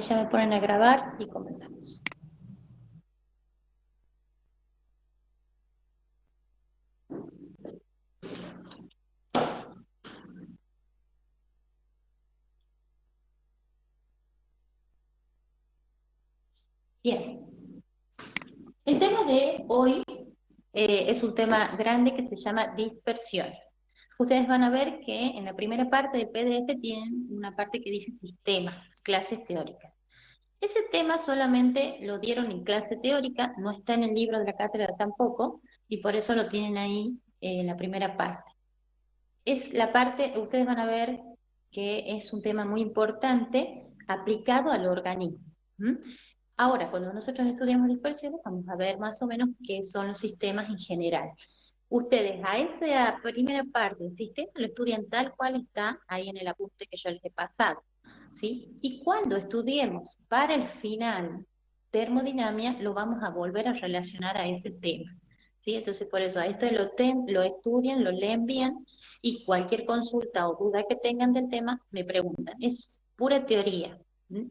Ahí ya me ponen a grabar y comenzamos. Bien, el tema de hoy es un tema grande que se llama dispersiones. Ustedes van a ver que en la primera parte del PDF tienen una parte que dice sistemas, clases teóricas. Ese tema solamente lo dieron en clase teórica, no está en el libro de la cátedra tampoco, y por eso lo tienen ahí en la primera parte. Es la parte, ustedes van a ver que es un tema muy importante aplicado al organismo. ¿Mm? Ahora, cuando nosotros estudiamos dispersiones, vamos a ver más o menos qué son los sistemas en general. Ustedes a esa primera parte del sistema lo estudian tal cual está ahí en el apunte que yo les he pasado, ¿sí? Y cuando estudiemos para el final termodinámica, lo vamos a volver a relacionar a ese tema, ¿sí? Entonces, por eso a esto lo estudian, lo leen bien, y cualquier consulta o duda que tengan del tema, me preguntan. Es pura teoría.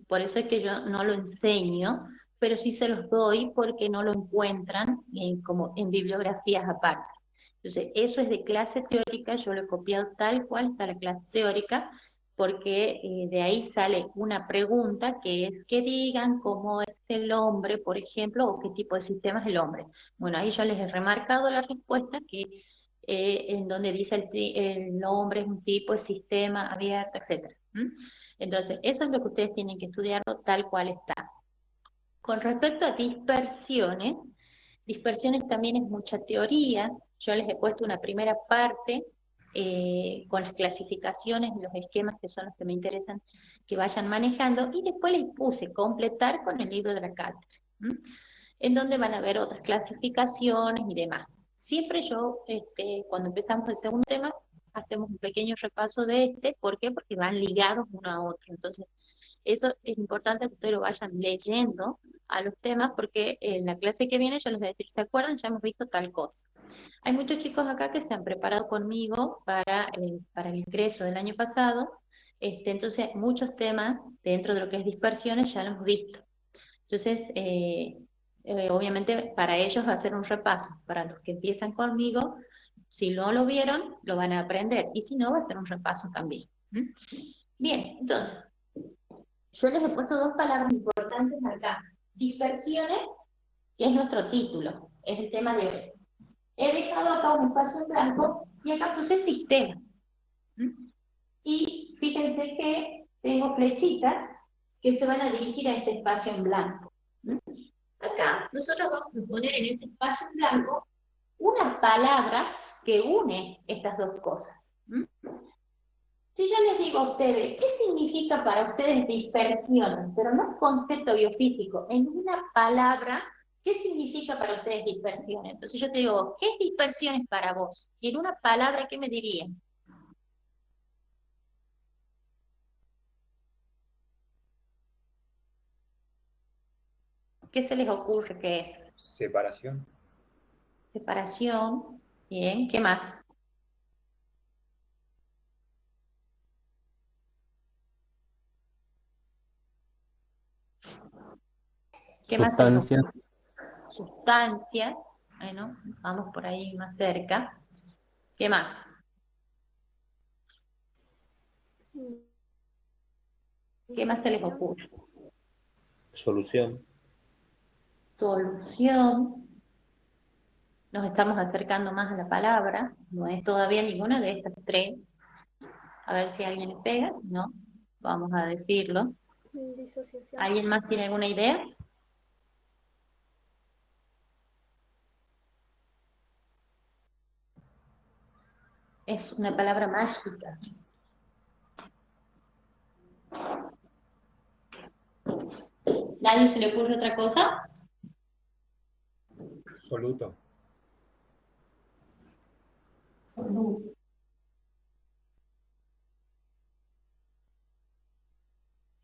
Por eso es que yo no lo enseño, pero sí se los doy porque no lo encuentran como en bibliografías aparte. Entonces, eso es de clase teórica, yo lo he copiado tal cual está la clase teórica, porque de ahí sale una pregunta que es que digan cómo es el hombre, por ejemplo, o qué tipo de sistema es el hombre. Bueno, ahí yo les he remarcado la respuesta que en donde dice el hombre es un tipo de sistema abierto, etc. Entonces, eso es lo que ustedes tienen que estudiarlo tal cual está. Con respecto a dispersiones, dispersiones también es mucha teoría. Yo les he puesto una primera parte con las clasificaciones y los esquemas que son los que me interesan que vayan manejando, y después les puse completar con el libro de la cátedra, en donde van a ver otras clasificaciones y demás. Siempre yo, cuando empezamos el segundo tema, hacemos un pequeño repaso de este. ¿Por qué? Porque van ligados uno a otro. Entonces, eso es importante que ustedes lo vayan leyendo a los temas, porque en la clase que viene yo les voy a decir, ¿se acuerdan? Ya hemos visto tal cosa. Hay muchos chicos acá que se han preparado conmigo para el ingreso del año pasado, entonces muchos temas dentro de lo que es dispersiones ya lo hemos visto. Entonces, obviamente para ellos va a ser un repaso. Para los que empiezan conmigo, si no lo vieron, lo van a aprender, y si no, va a ser un repaso también. Bien, entonces, yo les he puesto dos palabras importantes acá. Dispersiones, que es nuestro título, es el tema de hoy. He dejado acá un espacio en blanco y acá puse sistemas. Y fíjense que tengo flechitas que se van a dirigir a este espacio en blanco. Acá nosotros vamos a poner en ese espacio en blanco una palabra que une estas dos cosas. Si yo les digo a ustedes, ¿qué significa para ustedes dispersión? Pero no concepto biofísico, en una palabra, ¿qué significa para ustedes dispersión? Entonces yo te digo, ¿qué es dispersión para vos? Y en una palabra, ¿qué me dirían? ¿Qué se les ocurre que es? Separación. Separación. Bien, ¿qué más? ¿Qué más se les Sustancias. ocurre? Sustancias. Bueno, vamos por ahí más cerca. ¿Qué más? ¿Qué más se les ocurre? Solución. Solución. Nos estamos acercando más a la palabra. No es todavía ninguna de estas tres. A ver si alguien le pega, si no, vamos a decirlo. Disociación. ¿Alguien más tiene alguna idea? Es una palabra mágica. ¿Nadie se le ocurre otra cosa? Soluto.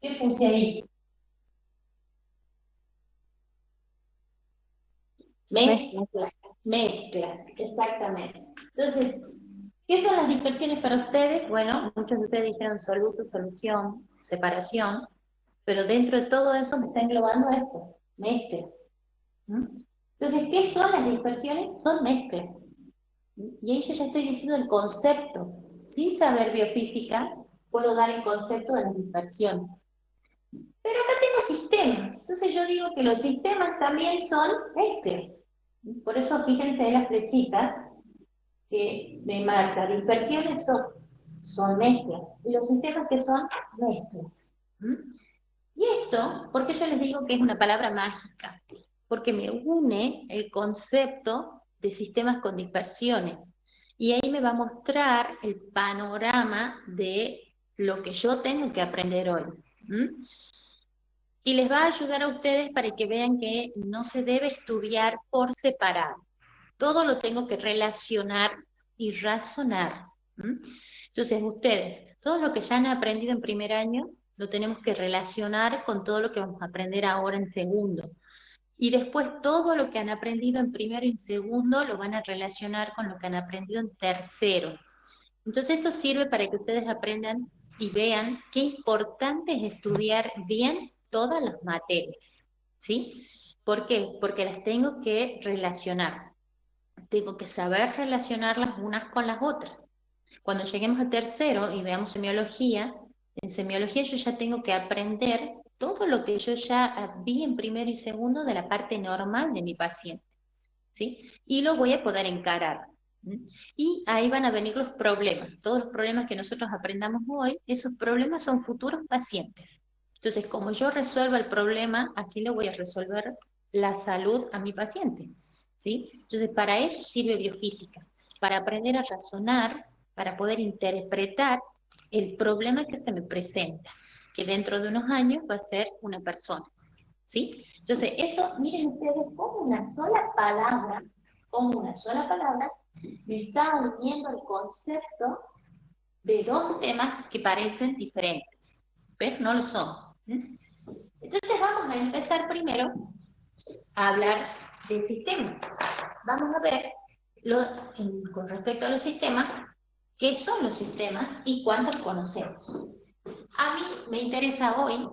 ¿Qué puse ahí? Mezcla. Mezcla, exactamente. Entonces, ¿qué son las dispersiones para ustedes? Bueno, muchos de ustedes dijeron soluto, solución, separación, pero dentro de todo eso me está englobando esto, mezclas. ¿Mm? Entonces, ¿qué son las dispersiones? Son mezclas. Y ahí yo ya estoy diciendo el concepto. Sin saber biofísica, puedo dar el concepto de las dispersiones. Pero acá tengo sistemas. Entonces yo digo que los sistemas también son mezclas. Por eso fíjense en la flechita que me marca. Dispersiones son mezclas. Y los sistemas que son mezclas. ¿Mm? Y esto, ¿por qué yo les digo que es una palabra mágica? Porque me une el concepto de sistemas con dispersiones. Y ahí me va a mostrar el panorama de lo que yo tengo que aprender hoy. ¿Mm? Y les va a ayudar a ustedes para que vean que no se debe estudiar por separado. Todo lo tengo que relacionar y razonar. ¿Mm? Entonces, ustedes, todo lo que ya han aprendido en primer año, lo tenemos que relacionar con todo lo que vamos a aprender ahora en segundo. Y después todo lo que han aprendido en primero y en segundo lo van a relacionar con lo que han aprendido en tercero. Entonces esto sirve para que ustedes aprendan y vean qué importante es estudiar bien todas las materias, ¿sí? ¿Por qué? Porque las tengo que relacionar. Tengo que saber relacionarlas unas con las otras. Cuando lleguemos a tercero y veamos semiología, en semiología yo ya tengo que aprender todo lo que yo ya vi en primero y segundo de la parte normal de mi paciente, ¿sí? Y lo voy a poder encarar. Y ahí van a venir los problemas. Todos los problemas que nosotros aprendamos hoy, esos problemas son futuros pacientes. Entonces, como yo resuelva el problema, así le voy a resolver la salud a mi paciente, ¿sí? Entonces, para eso sirve biofísica, para aprender a razonar, para poder interpretar el problema que se me presenta, que dentro de unos años va a ser una persona, ¿sí? Entonces, eso, miren ustedes, como una sola palabra, me está uniendo el concepto de dos temas que parecen diferentes, pero no lo son. Entonces, vamos a empezar primero a hablar del sistema. Vamos a ver, con respecto a los sistemas, qué son los sistemas y cuántos conocemos. A mí me interesa hoy,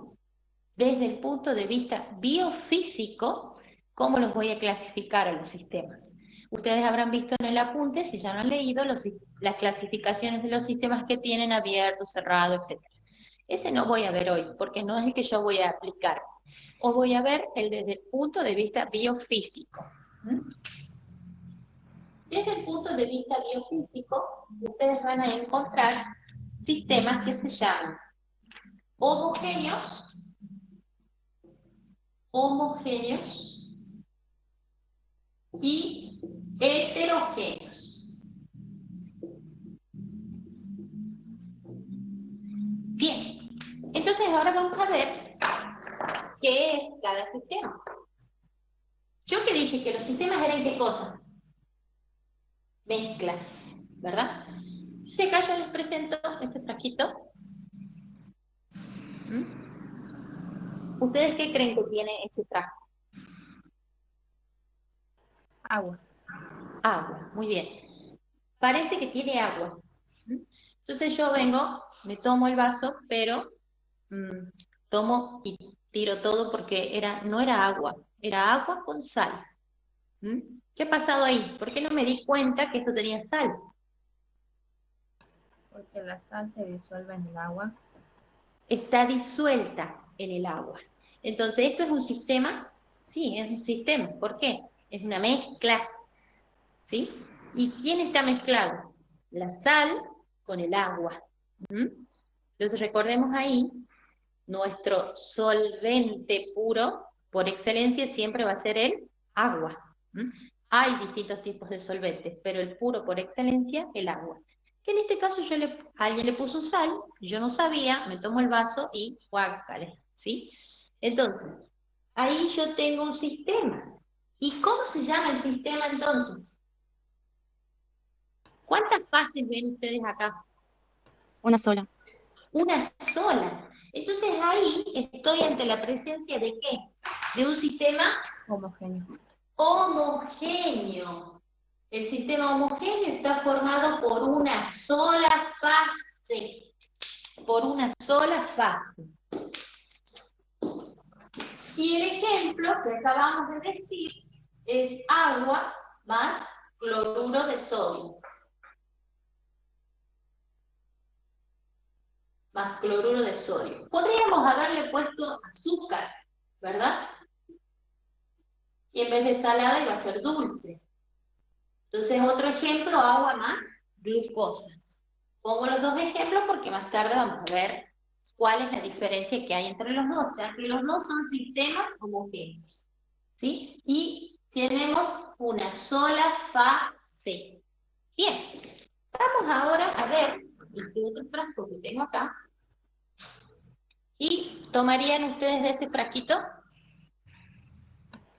desde el punto de vista biofísico, cómo los voy a clasificar a los sistemas. Ustedes habrán visto en el apunte, si ya no han leído, las clasificaciones de los sistemas que tienen abierto, cerrado, etc. Ese no voy a ver hoy, porque no es el que yo voy a aplicar. O voy a ver el desde el punto de vista biofísico. Desde el punto de vista biofísico, ustedes van a encontrar sistemas que se llaman homogéneos, y heterogéneos. Bien, entonces ahora vamos a ver qué es cada sistema. Yo que dije que los sistemas eran ¿qué cosa? Mezclas, ¿verdad? Entonces acá yo les presento este frasquito. ¿Ustedes qué creen que tiene este frasco? Agua. Agua, muy bien. Parece que tiene agua. Entonces yo vengo, me tomo el vaso, pero tomo y tiro todo porque no era agua, era agua con sal. ¿Qué ha pasado ahí? ¿Por qué no me di cuenta que esto tenía sal? Porque la sal se disuelve en el agua. Está disuelta en el agua. Entonces, ¿esto es un sistema? Sí, es un sistema. ¿Por qué? Es una mezcla. ¿Sí? ¿Y quién está mezclado? La sal con el agua. Entonces, recordemos ahí, nuestro solvente puro, por excelencia, siempre va a ser el agua. Hay distintos tipos de solventes, pero el puro por excelencia, el agua. Que en este caso alguien le puso sal, yo no sabía, me tomo el vaso y guácale, ¿sí? Entonces, ahí yo tengo un sistema. ¿Y cómo se llama el sistema entonces? ¿Cuántas fases ven ustedes acá? Una sola. Una sola. Entonces ahí estoy ante la presencia ¿de qué? De un sistema Homogéneo. Homogéneo. El sistema homogéneo está formado por una sola fase. Por una sola fase. Y el ejemplo que acabamos de decir es agua más cloruro de sodio. Más cloruro de sodio. Podríamos haberle puesto azúcar, ¿verdad? Y en vez de salada iba a ser dulce. Entonces, otro ejemplo, agua más glucosa. Pongo los dos ejemplos porque más tarde vamos a ver cuál es la diferencia que hay entre los dos. O sea, que los dos son sistemas homogéneos, ¿sí? Y tenemos una sola fase. Bien, vamos ahora a ver este otro frasco que tengo acá. ¿Y tomarían ustedes de este frasquito?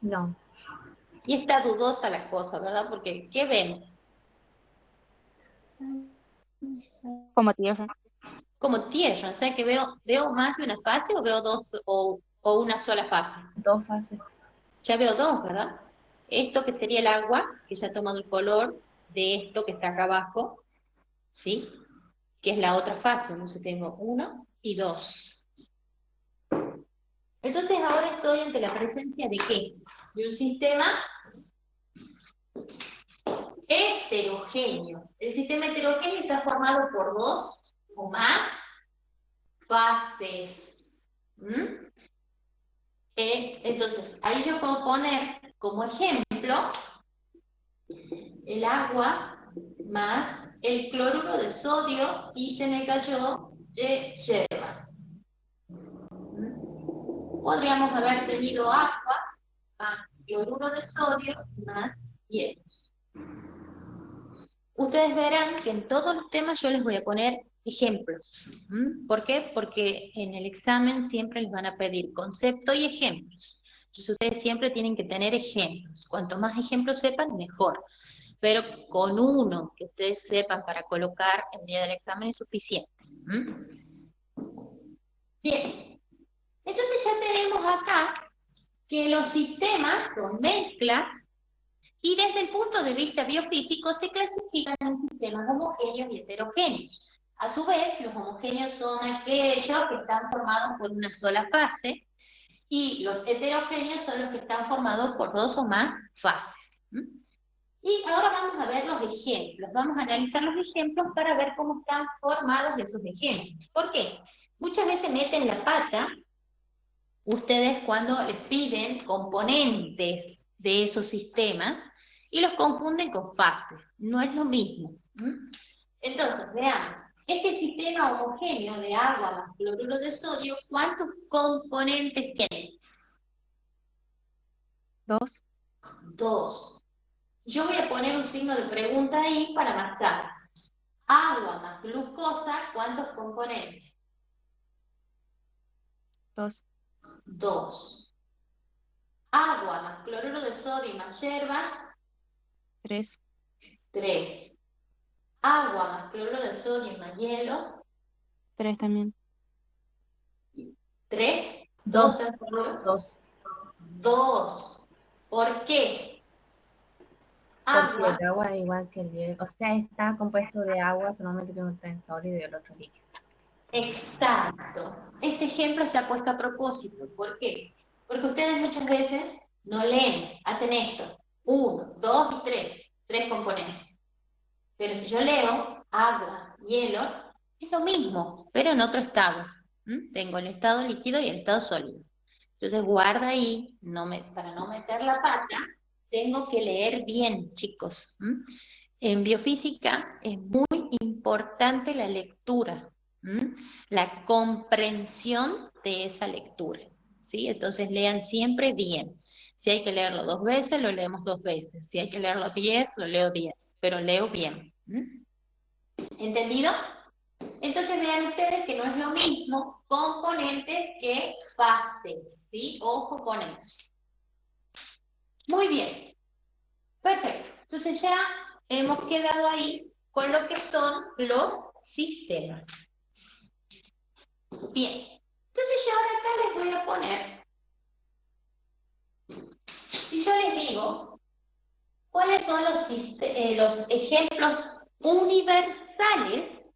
No. Y está dudosa la cosa, ¿verdad? Porque, ¿qué ven? Como tierra. Como tierra, o sea que veo más de una fase o veo dos o una sola fase. 2 fases. Ya veo dos, ¿verdad? Esto que sería el agua, que ya ha tomado el color de esto que está acá abajo, ¿sí? Que es la otra fase, entonces tengo 1 y 2. Entonces ahora estoy ante la presencia de ¿qué? De un sistema heterogéneo. El sistema heterogéneo está formado por dos o más fases. Entonces, ahí yo puedo poner como ejemplo el agua más el cloruro de sodio y se me cayó de yerba. Podríamos haber tenido agua más cloruro de sodio más hielo. Ustedes verán que en todos los temas yo les voy a poner ejemplos. ¿Por qué? Porque en el examen siempre les van a pedir concepto y ejemplos. Entonces ustedes siempre tienen que tener ejemplos. Cuanto más ejemplos sepan, mejor. Pero con uno que ustedes sepan para colocar el día del examen es suficiente. Bien. Entonces ya tenemos acá que los sistemas son mezclas y desde el punto de vista biofísico se clasifican en sistemas homogéneos y heterogéneos. A su vez, los homogéneos son aquellos que están formados por una sola fase y los heterogéneos son los que están formados por dos o más fases. Y ahora vamos a ver los ejemplos. Vamos a analizar los ejemplos para ver cómo están formados esos ejemplos. ¿Por qué? Muchas veces meten la pata ustedes cuando les piden componentes de esos sistemas y los confunden con fases. No es lo mismo. Entonces, veamos. Este sistema homogéneo de agua más cloruro de sodio, ¿cuántos componentes tiene? 2. 2. Yo voy a poner un signo de pregunta ahí para marcar. Agua más glucosa, ¿cuántos componentes? 2. 2. Agua más cloruro de sodio más yerba, 3. 3. Agua más cloruro de sodio más hielo, 3 también. 3. 2. 2. 2. ¿Por qué? Porque Agua. el agua es igual que el hielo. O sea, está compuesto de agua, solamente que uno está en sólido y el otro líquido. Exacto. Este ejemplo está puesto a propósito. ¿Por qué? Porque ustedes muchas veces no leen, hacen esto. 1, 2 y 3. 3 componentes. Pero si yo leo agua, hielo, es lo mismo, pero en otro estado. Tengo el estado líquido y el estado sólido. Entonces guarda ahí, para no meter la pata, tengo que leer bien, chicos. En biofísica es muy importante la lectura, la comprensión de esa lectura, ¿sí? Entonces lean siempre bien. Si hay que leerlo 2 veces, lo leemos 2 veces. Si hay que leerlo 10, lo leo 10, pero leo bien. ¿Entendido? Entonces vean ustedes que no es lo mismo componentes que fases, ¿sí? Ojo con eso. Muy bien. Perfecto. Entonces ya hemos quedado ahí con lo que son los sistemas. Bien. Entonces yo ahora acá les voy a poner, si yo les digo, ¿cuáles son los ejemplos universales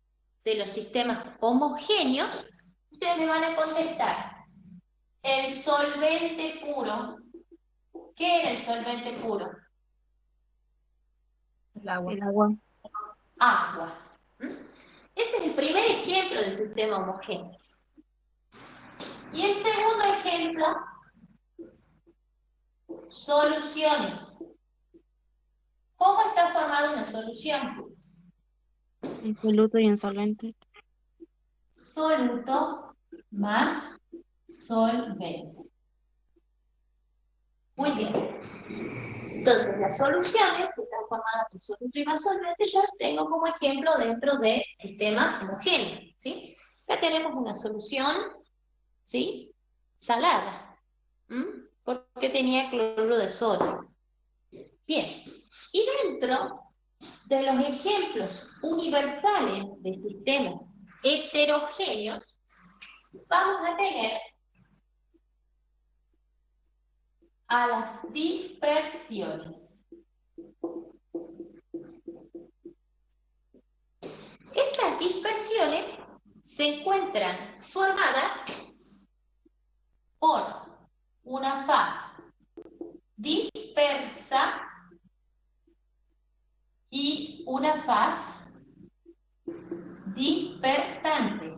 de los sistemas homogéneos? Ustedes me van a contestar El solvente puro. ¿Qué era el solvente puro? El agua. El agua. Agua. ¿Mm? Ese es el primer ejemplo del sistema homogéneo. Y el segundo ejemplo, soluciones. ¿Cómo está formada una solución? El soluto y el solvente. Soluto más solvente. Muy bien. Entonces, las soluciones que están formadas por soluto y más solvente, yo las tengo como ejemplo dentro del sistema homogéneo, ¿sí? Acá tenemos una solución, ¿sí? Salada. Porque tenía cloruro de sodio. Bien. Y dentro de los ejemplos universales de sistemas heterogéneos, vamos a tener a las dispersiones. Estas dispersiones se encuentran formadas por una faz dispersa y una faz dispersante.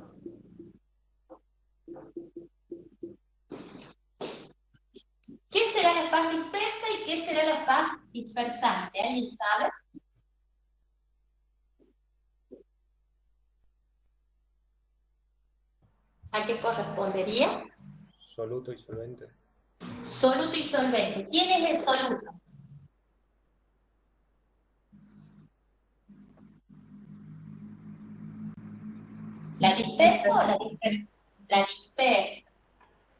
¿Qué será la faz dispersa y qué será la faz dispersante? ¿Alguien sabe? ¿A qué correspondería? Soluto y solvente. Soluto y solvente. ¿Quién es el soluto? ¿La dispersa o la dispersa? La dispersa.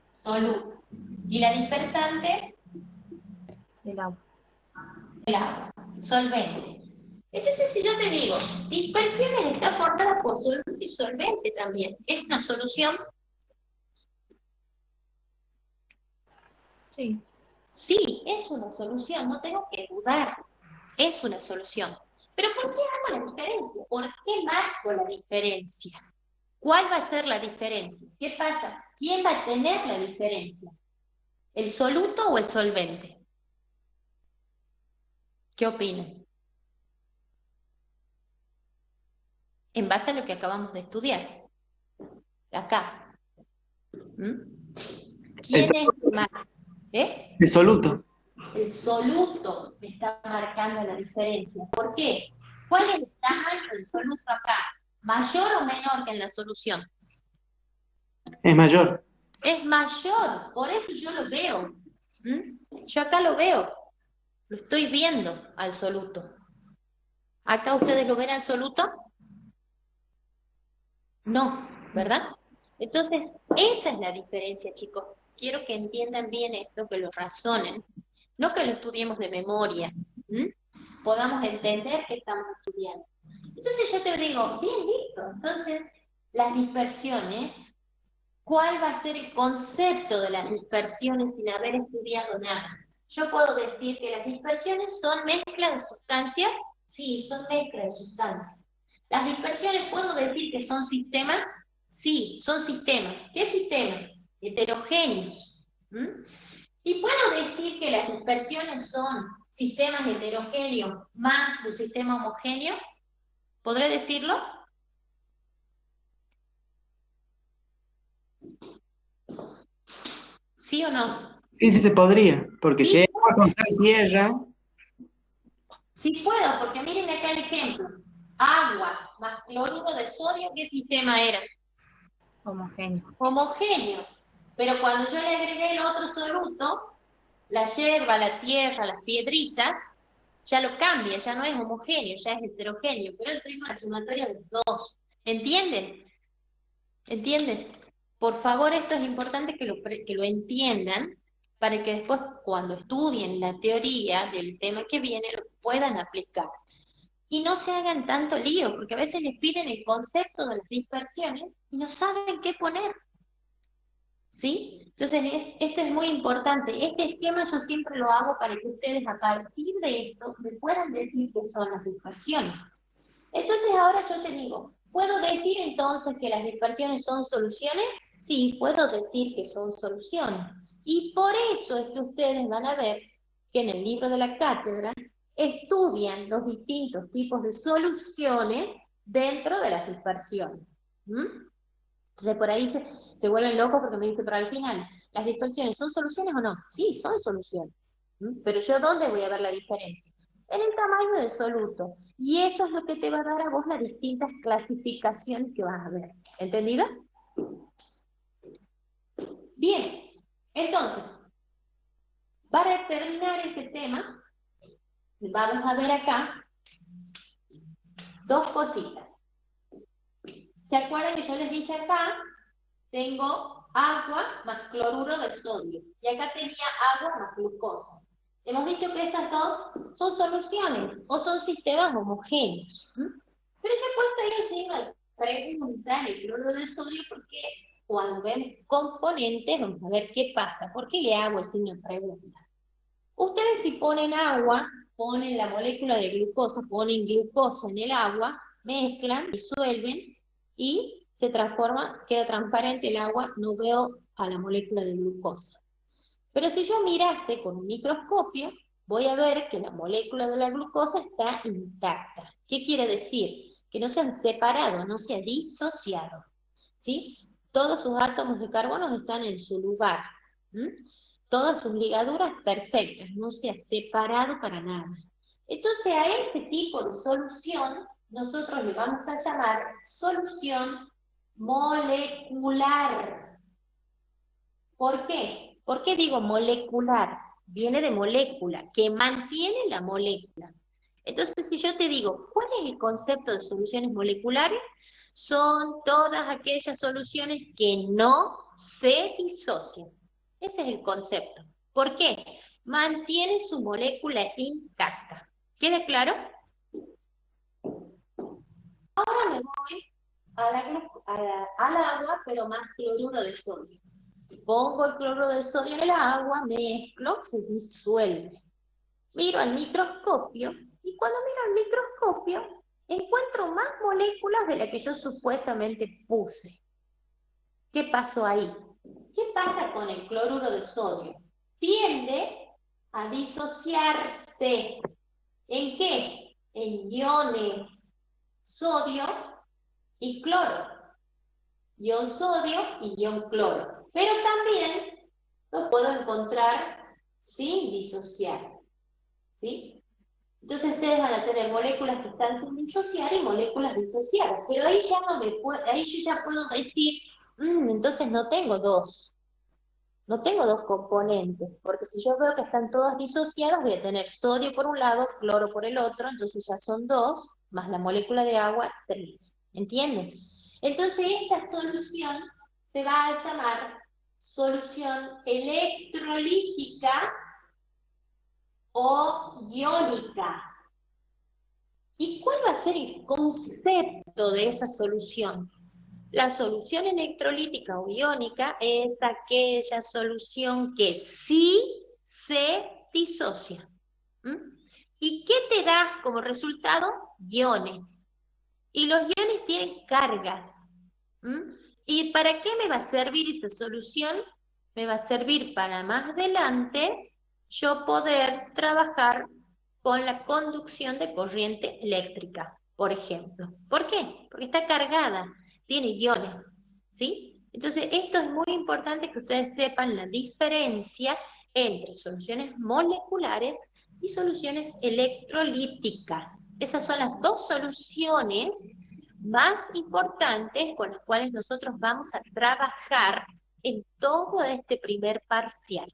Soluto. ¿Y la dispersante? El agua. El agua. Solvente. Entonces, si yo te digo, dispersiones está formada por soluto y solvente también. ¿Es una solución? Sí. Sí, es una solución, no tengo que dudar. Es una solución. Pero ¿por qué hago la diferencia? ¿Por qué marco la diferencia? ¿Cuál va a ser la diferencia? ¿Qué pasa? ¿Quién va a tener la diferencia? ¿El soluto o el solvente? ¿Qué opinan? En base a lo que acabamos de estudiar. Acá. ¿Quién es el que marca? El soluto. El soluto me está marcando la diferencia. ¿Por qué? ¿Cuál es el tamaño del soluto acá? ¿Mayor o menor que en la solución? Es mayor. Es mayor, por eso yo lo veo. Yo acá lo veo. Lo estoy viendo al soluto. ¿Acá ustedes lo ven al soluto? No, ¿verdad? Entonces, esa es la diferencia, chicos. Quiero que entiendan bien esto, que lo razonen. No que lo estudiemos de memoria. Podamos entender que estamos estudiando. Entonces yo te digo, bien, listo. Entonces, las dispersiones, ¿cuál va a ser el concepto de las dispersiones sin haber estudiado nada? Yo puedo decir que las dispersiones son mezclas de sustancias. Sí, son mezclas de sustancias. Las dispersiones, ¿puedo decir que son sistemas? Sí, son sistemas. ¿Qué sistemas? Heterogéneos. Y puedo decir que las dispersiones son sistemas heterogéneos más un sistema homogéneo. ¿Podré decirlo? ¿Sí o no? Sí, sí se podría, porque Sí. si hay agua con sal y tierra, Sí puedo, porque miren acá el ejemplo. Agua más cloruro de sodio, ¿qué sistema era? Homogéneo. Homogéneo. Pero cuando yo le agregué el otro soluto, la hierba, la tierra, las piedritas, ya lo cambia, ya no es homogéneo, ya es heterogéneo, pero el ritmo es sumatoria de los dos. ¿Entienden? ¿Entienden? Por favor, esto es importante que lo entiendan para que después, cuando estudien la teoría del tema que viene, lo puedan aplicar. Y no se hagan tanto lío, porque a veces les piden el concepto de las dispersiones y no saben qué poner. ¿Sí? Entonces, esto es muy importante. Este esquema yo siempre lo hago para que ustedes a partir de esto me puedan decir qué son las dispersiones. Entonces, ahora yo te digo, ¿puedo decir entonces que las dispersiones son soluciones? sí, puedo decir que son soluciones. Y por eso es que ustedes van a ver que en el libro de la cátedra estudian los distintos tipos de soluciones dentro de las dispersiones. ¿Mm? Entonces por ahí se vuelven locos porque me dicen, pero al final, ¿las dispersiones son soluciones o no? Sí, son soluciones. ¿Mm? Pero yo, ¿dónde voy a ver la diferencia? En el tamaño del soluto. Y eso es lo que te va a dar a vos las distintas clasificaciones que vas a ver. ¿Entendido? Bien, entonces, para terminar este tema, vamos a ver acá dos cositas. ¿Se acuerdan que yo les dije acá? Tengo agua más cloruro de sodio. Y acá tenía agua más glucosa. Hemos dicho que esas dos son soluciones o son sistemas homogéneos. Pero ya puesto ahí encima pregunta el cloruro de sodio porque cuando ven componentes, vamos a ver qué pasa. ¿Por qué le hago el signo de pregunta? Ustedes si ponen agua, ponen la molécula de glucosa, ponen glucosa en el agua, mezclan, disuelven y se transforma, queda transparente el agua, no veo a la molécula de glucosa. Pero si yo mirase con un microscopio, voy a ver que la molécula de la glucosa está intacta. ¿Qué quiere decir? Que no se han separado, no se ha disociado. ¿Sí? Todos sus átomos de carbono están en su lugar. Todas sus ligaduras perfectas, no se ha separado para nada. Entonces a ese tipo de solución nosotros le vamos a llamar solución molecular. ¿Por qué? ¿Por qué digo molecular? Viene de molécula, que mantiene la molécula. Entonces, si yo te digo, ¿cuál es el concepto de soluciones moleculares? Son todas aquellas soluciones que no se disocian. Ese es el concepto. ¿Por qué? Mantiene su molécula intacta. ¿Queda claro? Ahora me voy al agua, pero más cloruro de sodio. Pongo el cloruro de sodio en el agua, mezclo, se disuelve. Miro al microscopio y cuando miro al microscopio encuentro más moléculas de las que yo supuestamente puse. ¿Qué pasó ahí? ¿Qué pasa con el cloruro de sodio? Tiende a disociarse. ¿En qué? En iones sodio y cloro. Ion sodio y ion cloro. Pero también lo puedo encontrar sin disociar. ¿Sí? Entonces ustedes van a tener moléculas que están sin disociar y moléculas disociadas. Pero ahí ya no ahí yo ya puedo decir, entonces no tengo dos. No tengo dos componentes, porque si yo veo que están todas disociadas, voy a tener sodio por un lado, cloro por el otro, entonces ya son dos, más la molécula de agua, 3. ¿Entienden? Entonces esta solución se va a llamar solución electrolítica o iónica. ¿Y cuál va a ser el concepto de esa solución? La solución electrolítica o iónica es aquella solución que sí se disocia. ¿Y qué te da como resultado? Iones. Y los iones tienen cargas. ¿Y para qué me va a servir esa solución? Me va a servir para más adelante yo poder trabajar con la conducción de corriente eléctrica, por ejemplo. ¿Por qué? Porque está cargada, tiene iones, ¿sí? Entonces, esto es muy importante que ustedes sepan la diferencia entre soluciones moleculares y soluciones electrolíticas. Esas son las dos soluciones más importantes con las cuales nosotros vamos a trabajar en todo este primer parcial.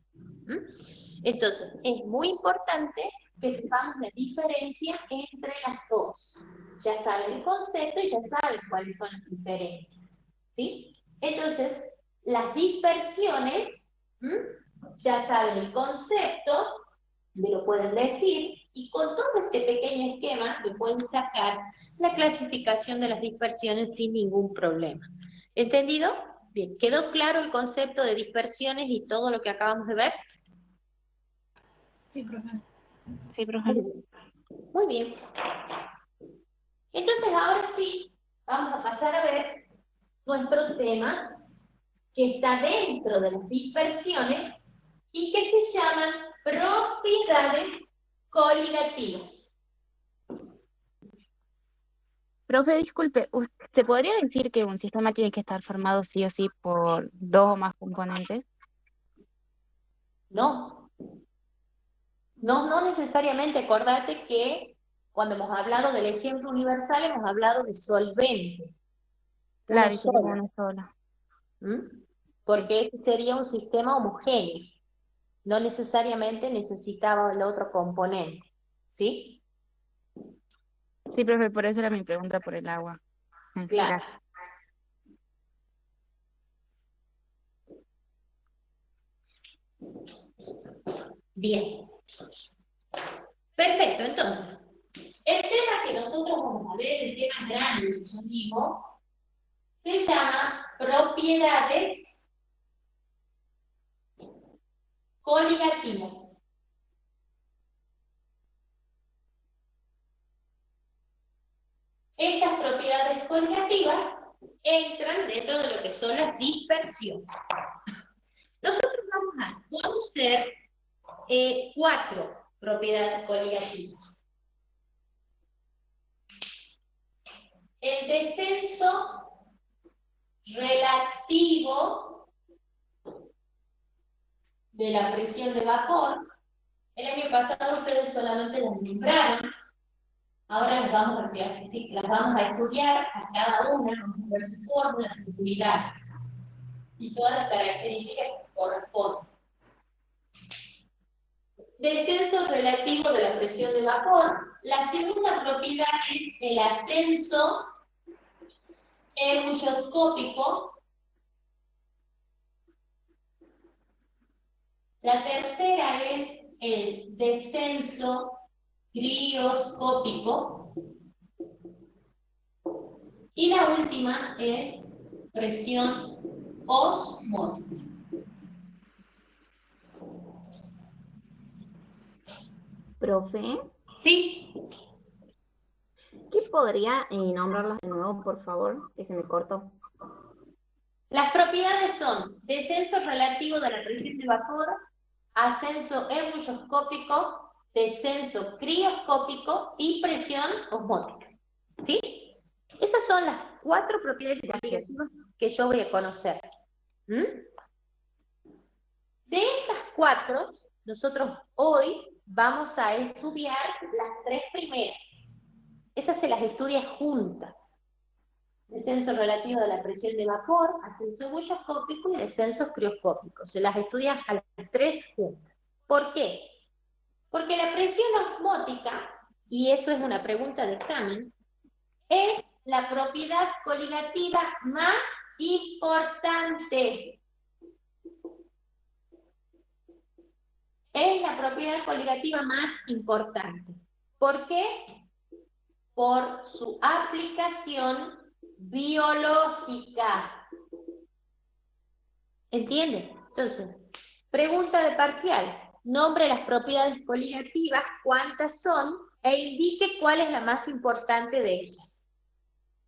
Entonces, es muy importante que sepamos la diferencia entre las dos. Ya saben el concepto y ya saben cuáles son las diferencias. ¿Sí? Entonces, las dispersiones, ya saben el concepto, me lo pueden decir, y con todo este pequeño esquema me pueden sacar la clasificación de las dispersiones sin ningún problema. ¿Entendido? Bien, ¿quedó claro el concepto de dispersiones y todo lo que acabamos de ver? Sí, profe. Sí, profe. Muy bien. Entonces ahora sí, vamos a pasar a ver nuestro tema que está dentro de las dispersiones y que se llaman propiedades coligativas. Profe, disculpe, ¿se podría decir que un sistema tiene que estar formado sí o sí por dos o más componentes? No, no necesariamente. Acordate que cuando hemos hablado del ejemplo universal hemos hablado de solvente. Claro, Uno y sería solo. uno solo. Porque ese sería un sistema homogéneo. No necesariamente necesitaba el otro componente. ¿Sí? Sí, profe, por eso era mi pregunta por el agua. Claro. Gracias. Bien. Perfecto, entonces, el tema que nosotros vamos a ver, el tema grande que yo digo, se llama propiedades coligativas. Estas propiedades coligativas entran dentro de lo que son las dispersiones. Nosotros vamos a conocer 4 propiedades coligativas. El descenso relativo de la presión de vapor. El año pasado ustedes solamente las nombraron. Ahora las vamos a estudiar a cada una, vamos a ver su fórmula, sus unidades y todas las características que corresponden. Descenso relativo de la presión de vapor. La segunda propiedad es el ascenso ebulloscópico. La tercera es el descenso crioscópico. Y la última es presión osmótica. Profe, ¿Sí? ¿qué podría nombrarlas de nuevo, por favor? Que se me cortó. Las propiedades son descenso relativo de la presión de vapor, ascenso ebulloscópico, descenso crioscópico y presión osmótica. ¿Sí? Esas son las 4 propiedades coligativas que yo voy a conocer. De estas 4, nosotros hoy vamos a estudiar las 3 primeras. Esas se las estudia juntas. Descenso relativo de la presión de vapor, ascenso ebulloscópico y descenso crioscópico. Se las estudia a las 3 juntas. ¿Por qué? Porque la presión osmótica, y eso es una pregunta de examen, es la propiedad coligativa más importante. Es la propiedad coligativa más importante. ¿Por qué? Por su aplicación biológica. ¿Entienden? Entonces, pregunta de parcial. Nombre las propiedades coligativas, cuántas son, e indique cuál es la más importante de ellas.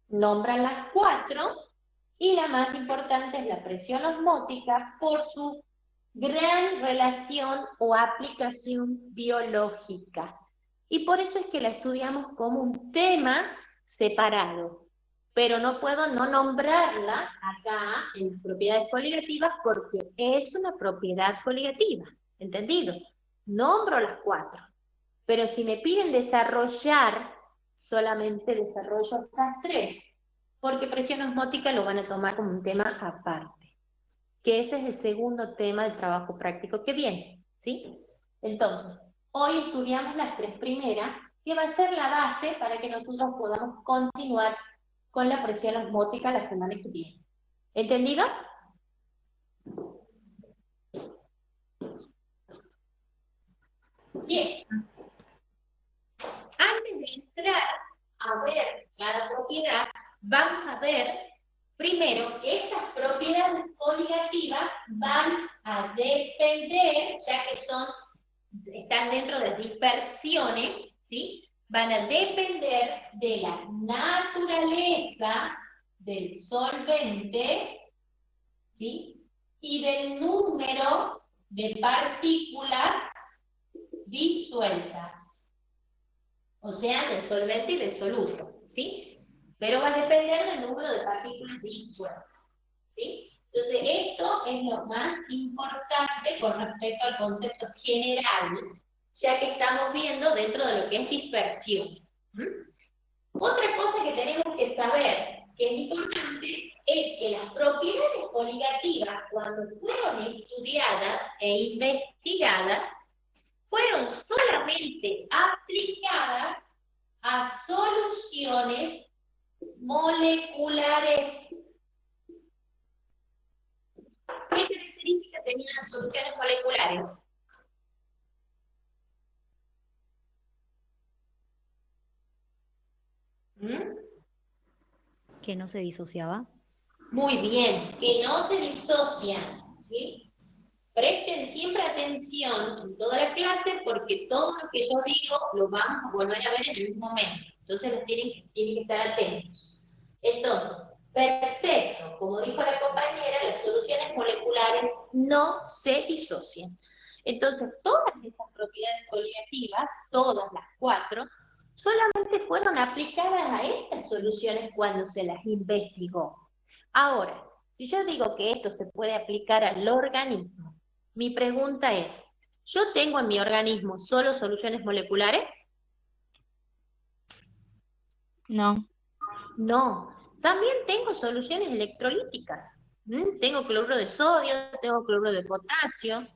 Nombran las 4, y la más importante es la presión osmótica por su gran relación o aplicación biológica. Y por eso es que la estudiamos como un tema separado. Pero no puedo no nombrarla acá en las propiedades coligativas porque es una propiedad coligativa. ¿Entendido? Nombro las 4. Pero si me piden desarrollar, solamente desarrollo estas 3. Porque presión osmótica lo van a tomar como un tema aparte. Que ese es el segundo tema del trabajo práctico que viene. ¿Sí? Entonces, hoy estudiamos las 3 primeras, que va a ser la base para que nosotros podamos continuar con la presión osmótica la semana que viene. ¿Entendido? Bien. Antes de entrar a ver cada propiedad, vamos a ver primero que estas propiedades coligativas van a depender, ya que están dentro de dispersiones, ¿sí? Van a depender de la naturaleza del solvente, ¿sí? y del número de partículas disueltas. O sea, del solvente y del soluto, ¿sí? Pero va a depender del número de partículas disueltas, ¿sí? Entonces, esto es lo más importante con respecto al concepto general, ya que estamos viendo dentro de lo que es dispersión. Otra cosa que tenemos que saber, que es importante, es que las propiedades coligativas, cuando fueron estudiadas e investigadas, fueron solamente aplicadas a soluciones moleculares. ¿Qué características tenían las soluciones moleculares? Que no se disociaba. Muy bien, que no se disocian, ¿sí? Presten siempre atención en toda la clase porque todo lo que yo digo lo vamos a volver a ver en el mismo momento. Entonces les tienen que estar atentos. Entonces, perfecto, como dijo la compañera, las soluciones moleculares no se disocian. Entonces, todas estas propiedades coligativas, todas las 4, solamente fueron aplicadas a estas soluciones cuando se las investigó. Ahora, si yo digo que esto se puede aplicar al organismo, mi pregunta es, ¿yo tengo en mi organismo solo soluciones moleculares? No. No, también tengo soluciones electrolíticas. Tengo cloruro de sodio, tengo cloruro de potasio,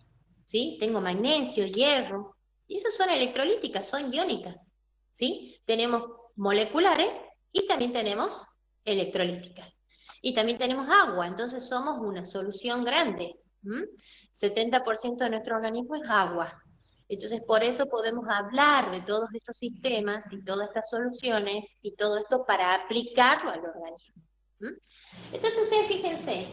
¿sí? Tengo magnesio, hierro, y esas son electrolíticas, son iónicas, ¿sí? Tenemos moleculares y también tenemos electrolíticas. Y también tenemos agua, entonces somos una solución grande. 70% de nuestro organismo es agua. Entonces, por eso podemos hablar de todos estos sistemas y todas estas soluciones y todo esto para aplicarlo al organismo. Entonces, ustedes fíjense,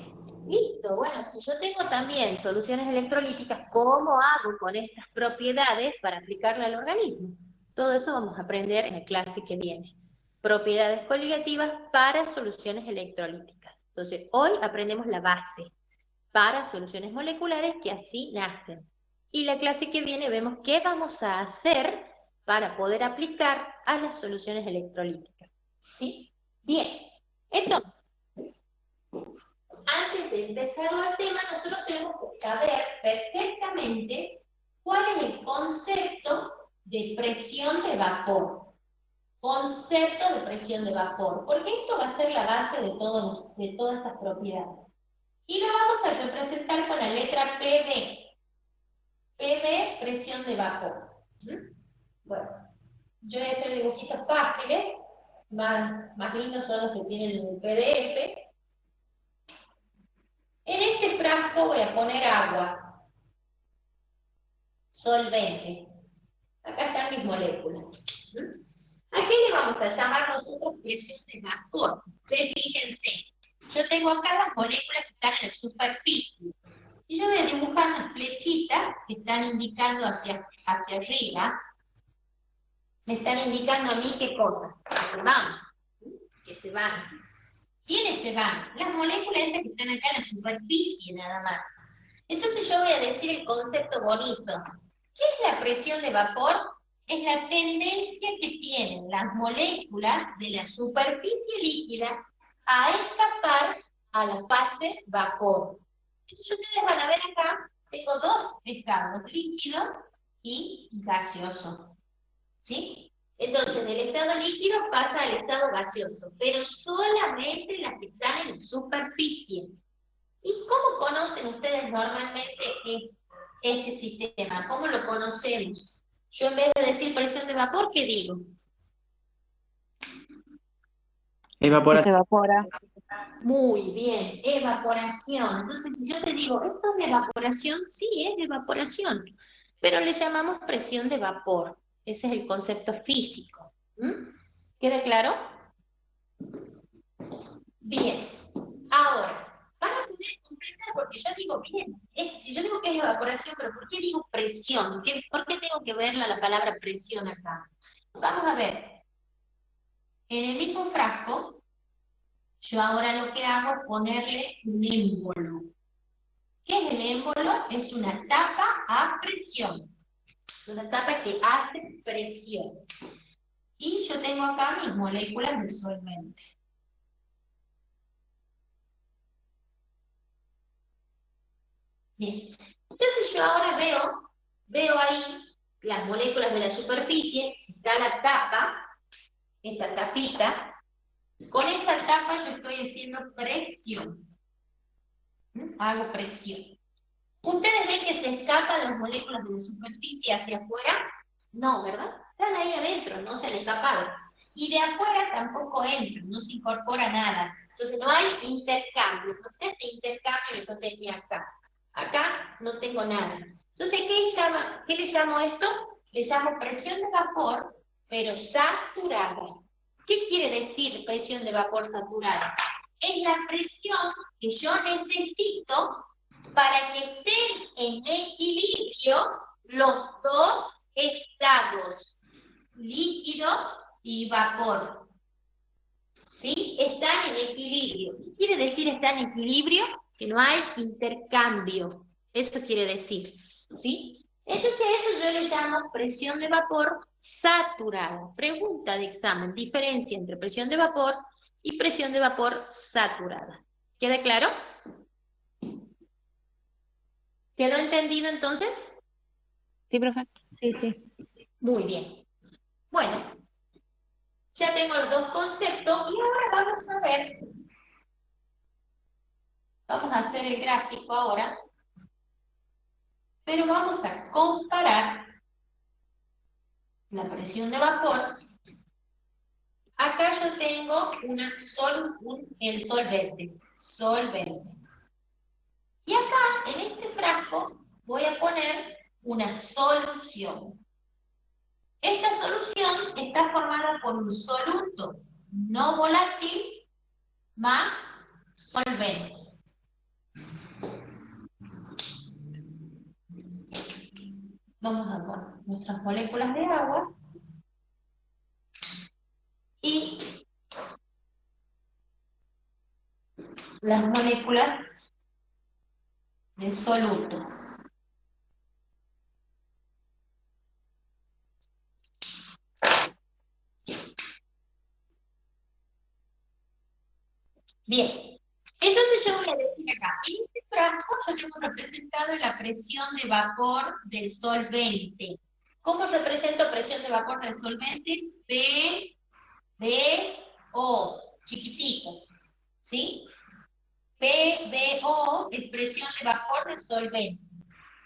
listo, bueno, si yo tengo también soluciones electrolíticas, ¿cómo hago con estas propiedades para aplicarle al organismo? Todo eso vamos a aprender en la clase que viene. Propiedades coligativas para soluciones electrolíticas. Entonces, hoy aprendemos la base para soluciones moleculares que así nacen. Y la clase que viene vemos qué vamos a hacer para poder aplicar a las soluciones electrolíticas. ¿Sí? Bien, entonces, antes de empezar el tema, nosotros tenemos que saber perfectamente cuál es el concepto de presión de vapor. Concepto de presión de vapor, porque esto va a ser la base de todas estas propiedades. Y lo vamos a representar con la letra PV. PV, presión de vapor. Bueno, yo voy a hacer dibujitos fáciles, más lindos son los que tienen en el PDF. En este frasco voy a poner agua, solvente. Acá están mis moléculas. ¿A qué le vamos a llamar nosotros presión de vapor? Ustedes fíjense, yo tengo acá las moléculas que están en la superficie. Y yo voy a dibujar unas flechitas que están indicando hacia arriba. Me están indicando a mí qué cosa. Que se van. Que se van. ¿Quiénes se van? Las moléculas estas que están acá en la superficie nada más. Entonces yo voy a decir el concepto bonito. ¿Qué es la presión de vapor? Es la tendencia que tienen las moléculas de la superficie líquida a escapar a la fase vapor. Entonces ustedes van a ver acá, tengo dos estados, líquido y gaseoso. ¿Sí? Entonces, del estado líquido pasa al estado gaseoso, pero solamente las que están en la superficie. ¿Y cómo conocen ustedes normalmente este sistema? ¿Cómo lo conocemos? Yo en vez de decir presión de vapor, ¿qué digo? Que Evaporación. se evapora. Muy bien, evaporación. Entonces, si yo te digo, ¿esto es de evaporación? Sí, es de evaporación, pero le llamamos presión de vapor. Ese es el concepto físico. ¿Queda claro? Bien. Ahora, para poder comprender, porque yo digo, bien, si yo digo que es evaporación, pero ¿por qué digo presión? ¿Por qué tengo que ver la palabra presión acá? Vamos a ver. En el mismo frasco, yo ahora lo que hago es ponerle un émbolo. ¿Qué es el émbolo? Es una tapa a presión. Es una tapa que hace presión. Y yo tengo acá mis moléculas de solvente. Bien. Entonces yo ahora veo ahí las moléculas de la superficie, está la tapa, esta tapita. Con esa tapa yo estoy haciendo presión. Hago presión. ¿Ustedes ven que se escapan las moléculas de la superficie hacia afuera? No, ¿verdad? Están ahí adentro, no se han escapado. Y de afuera tampoco entran, no se incorpora nada. Entonces no hay intercambio. No es este intercambio que yo tenía acá. Acá no tengo nada. Entonces, ¿qué le llamo esto? Le llamo presión de vapor, pero saturada. ¿Qué quiere decir presión de vapor saturada? Es la presión que yo necesito para que estén en equilibrio los dos estados, líquido y vapor. ¿Sí? Están en equilibrio. ¿Qué quiere decir estar en equilibrio? Que no hay intercambio. Eso quiere decir. ¿Sí? Entonces a eso yo le llamo presión de vapor saturada. Pregunta de examen, diferencia entre presión de vapor y presión de vapor saturada. ¿Queda claro? ¿Quedó entendido entonces? Sí, profe. Sí, sí. Muy bien. Bueno, ya tengo los dos conceptos y ahora vamos a ver, vamos a hacer el gráfico ahora, pero vamos a comparar la presión de vapor. Acá yo tengo el solvente. Y acá, en este frasco, voy a poner una solución. Esta solución está formada por un soluto no volátil más solvente. Vamos a poner nuestras moléculas de agua y las moléculas de soluto. Bien, entonces yo voy a decir acá, en este frasco yo tengo representado la presión de vapor del solvente. ¿Cómo represento presión de vapor del solvente? PBO, chiquitico, ¿sí? PBO es presión de vapor del solvente.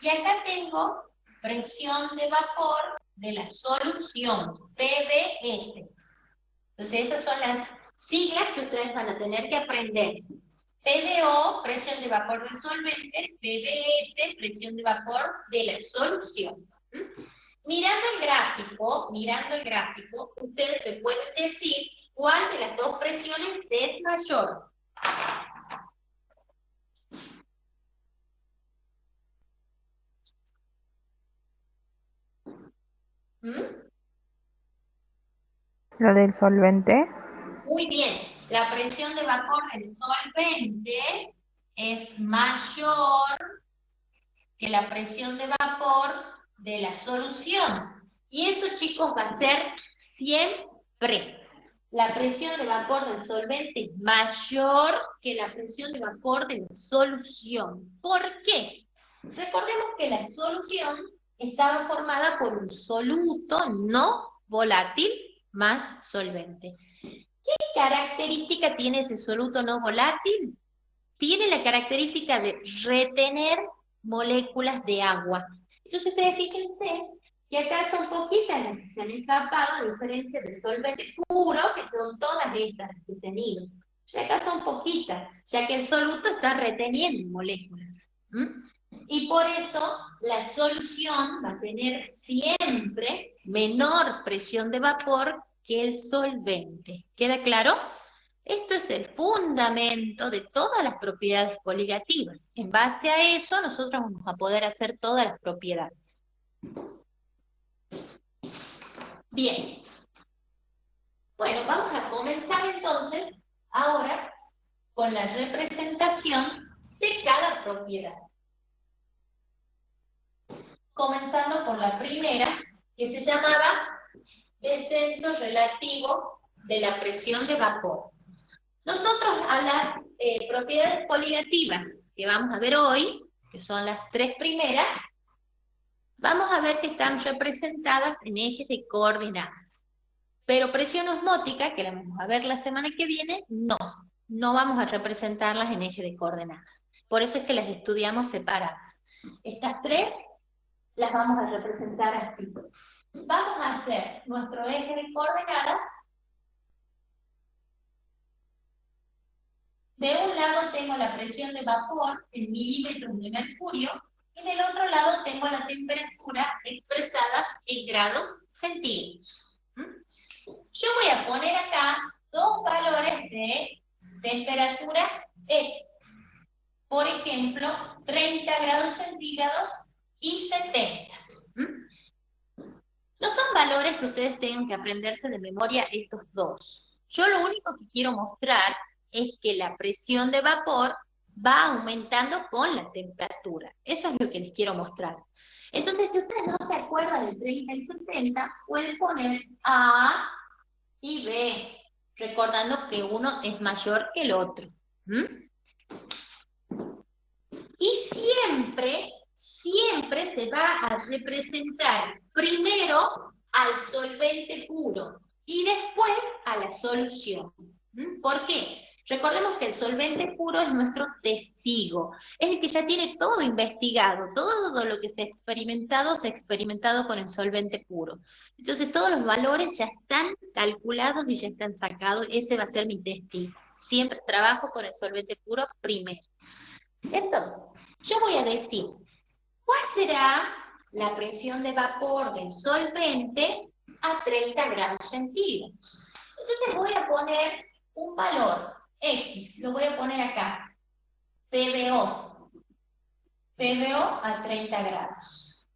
Y acá tengo presión de vapor de la solución, PBS. Entonces esas son las siglas que ustedes van a tener que aprender. PBO, presión de vapor del solvente, PBS, presión de vapor de la solución. Mirando el gráfico, ustedes me pueden decir cuál de las dos presiones es mayor. Lo del solvente. Muy bien, la presión de vapor del solvente es mayor que la presión de vapor de la solución. Y eso, chicos, va a ser siempre. La presión de vapor del solvente es mayor que la presión de vapor de la solución. ¿Por qué? Recordemos que la solución estaba formada por un soluto no volátil más solvente. ¿Qué característica tiene ese soluto no volátil? Tiene la característica de retener moléculas de agua. Entonces ustedes fíjense que acá son poquitas las que se han escapado, a diferencia del solvente puro, que son todas estas que se han ido. Y acá son poquitas, ya que el soluto está reteniendo moléculas. Y por eso la solución va a tener siempre menor presión de vapor que el solvente. ¿Queda claro? Esto es el fundamento de todas las propiedades coligativas. En base a eso, nosotros vamos a poder hacer todas las propiedades. Bien. Bueno, vamos a comenzar entonces ahora con la representación de cada propiedad. comenzando por la primera, que se llamaba descenso relativo de la presión de vapor. Nosotros a las propiedades coligativas que vamos a ver hoy, que son las tres primeras, vamos a ver que están representadas en ejes de coordenadas. Pero presión osmótica, que la vamos a ver la semana que viene, no vamos a representarlas en eje de coordenadas. Por eso es que las estudiamos separadas. Estas tres las vamos a representar así. Vamos a hacer nuestro eje de coordenadas. De un lado tengo la presión de vapor en milímetros de mercurio, y del otro lado tengo la temperatura expresada en grados centígrados. Yo voy a poner acá dos valores de temperatura X. Por ejemplo, 30 grados centígrados y 70. No son valores que ustedes tengan que aprenderse de memoria estos dos. Yo lo único que quiero mostrar es que la presión de vapor va aumentando con la temperatura. Eso es lo que les quiero mostrar. Entonces, si ustedes no se acuerdan del 30 y 70, pueden poner A y B, recordando que uno es mayor que el otro. Y siempre se va a representar primero al solvente puro y después a la solución. ¿Por qué? Recordemos que el solvente puro es nuestro testigo, es el que ya tiene todo investigado, todo lo que se ha experimentado con el solvente puro. Entonces todos los valores ya están calculados y ya están sacados, ese va a ser mi testigo. Siempre trabajo con el solvente puro primero. Entonces, yo voy a decir, ¿cuál será la presión de vapor del solvente a 30 grados centígrados? Entonces voy a poner un valor X, lo voy a poner acá, PBO a 30 grados.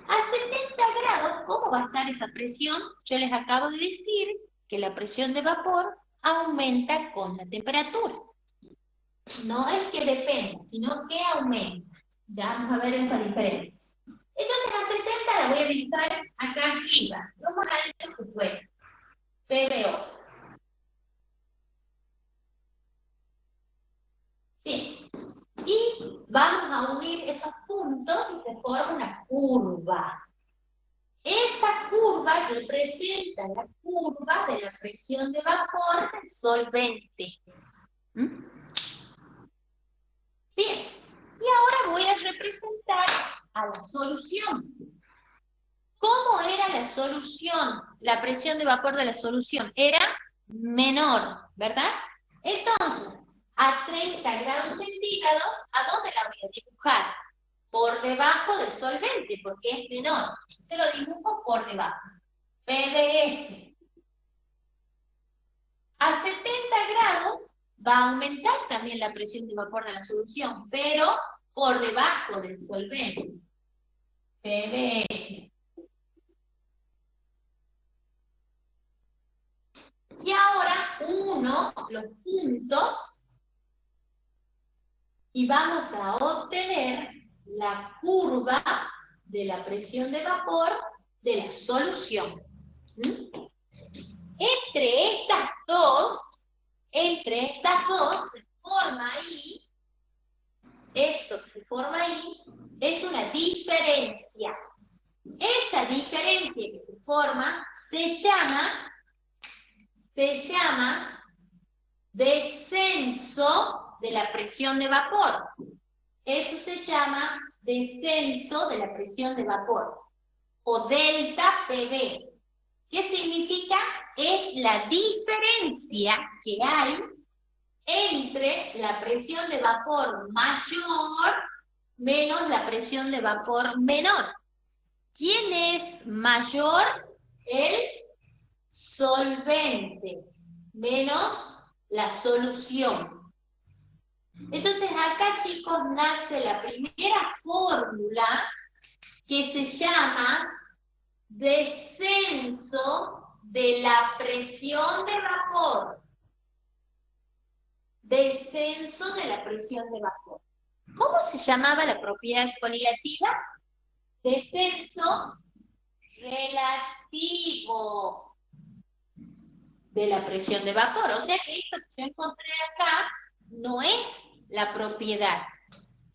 A 70 grados, ¿cómo va a estar esa presión? Yo les acabo de decir que la presión de vapor aumenta con la temperatura. No es que dependa, sino que aumenta. Ya vamos a ver esa diferencia. Entonces a 70 la voy a dibujar acá arriba, lo más alto que pueda. PBO. Bien. Y vamos a unir esos puntos y se forma una curva. Esa curva representa la curva de la presión de vapor del solvente. Bien, y ahora voy a representar a la solución. ¿Cómo era la solución? La presión de vapor de la solución era menor, ¿verdad? Entonces, a 30 grados centígrados, ¿a dónde la voy a dibujar? Por debajo del solvente, porque es menor. Se lo dibujo por debajo. PDS. A 70 grados va a aumentar también la presión de vapor de la solución, pero por debajo del solvente. PBS. Y ahora uno los puntos y vamos a obtener la curva de la presión de vapor de la solución. Entre estas dos se forma ahí, esto que se forma ahí, es una diferencia. Esa diferencia que se forma se llama descenso de la presión de vapor. Eso se llama descenso de la presión de vapor, o delta PV. ¿Qué significa? Es la diferencia que hay entre la presión de vapor mayor menos la presión de vapor menor. ¿Quién es mayor? El solvente menos la solución. Entonces acá, chicos, nace la primera fórmula que se llama descenso de la presión de vapor. Descenso de la presión de vapor. ¿Cómo se llamaba la propiedad coligativa? descenso relativo de la presión de vapor. O sea que esto que yo encontré acá no es la propiedad,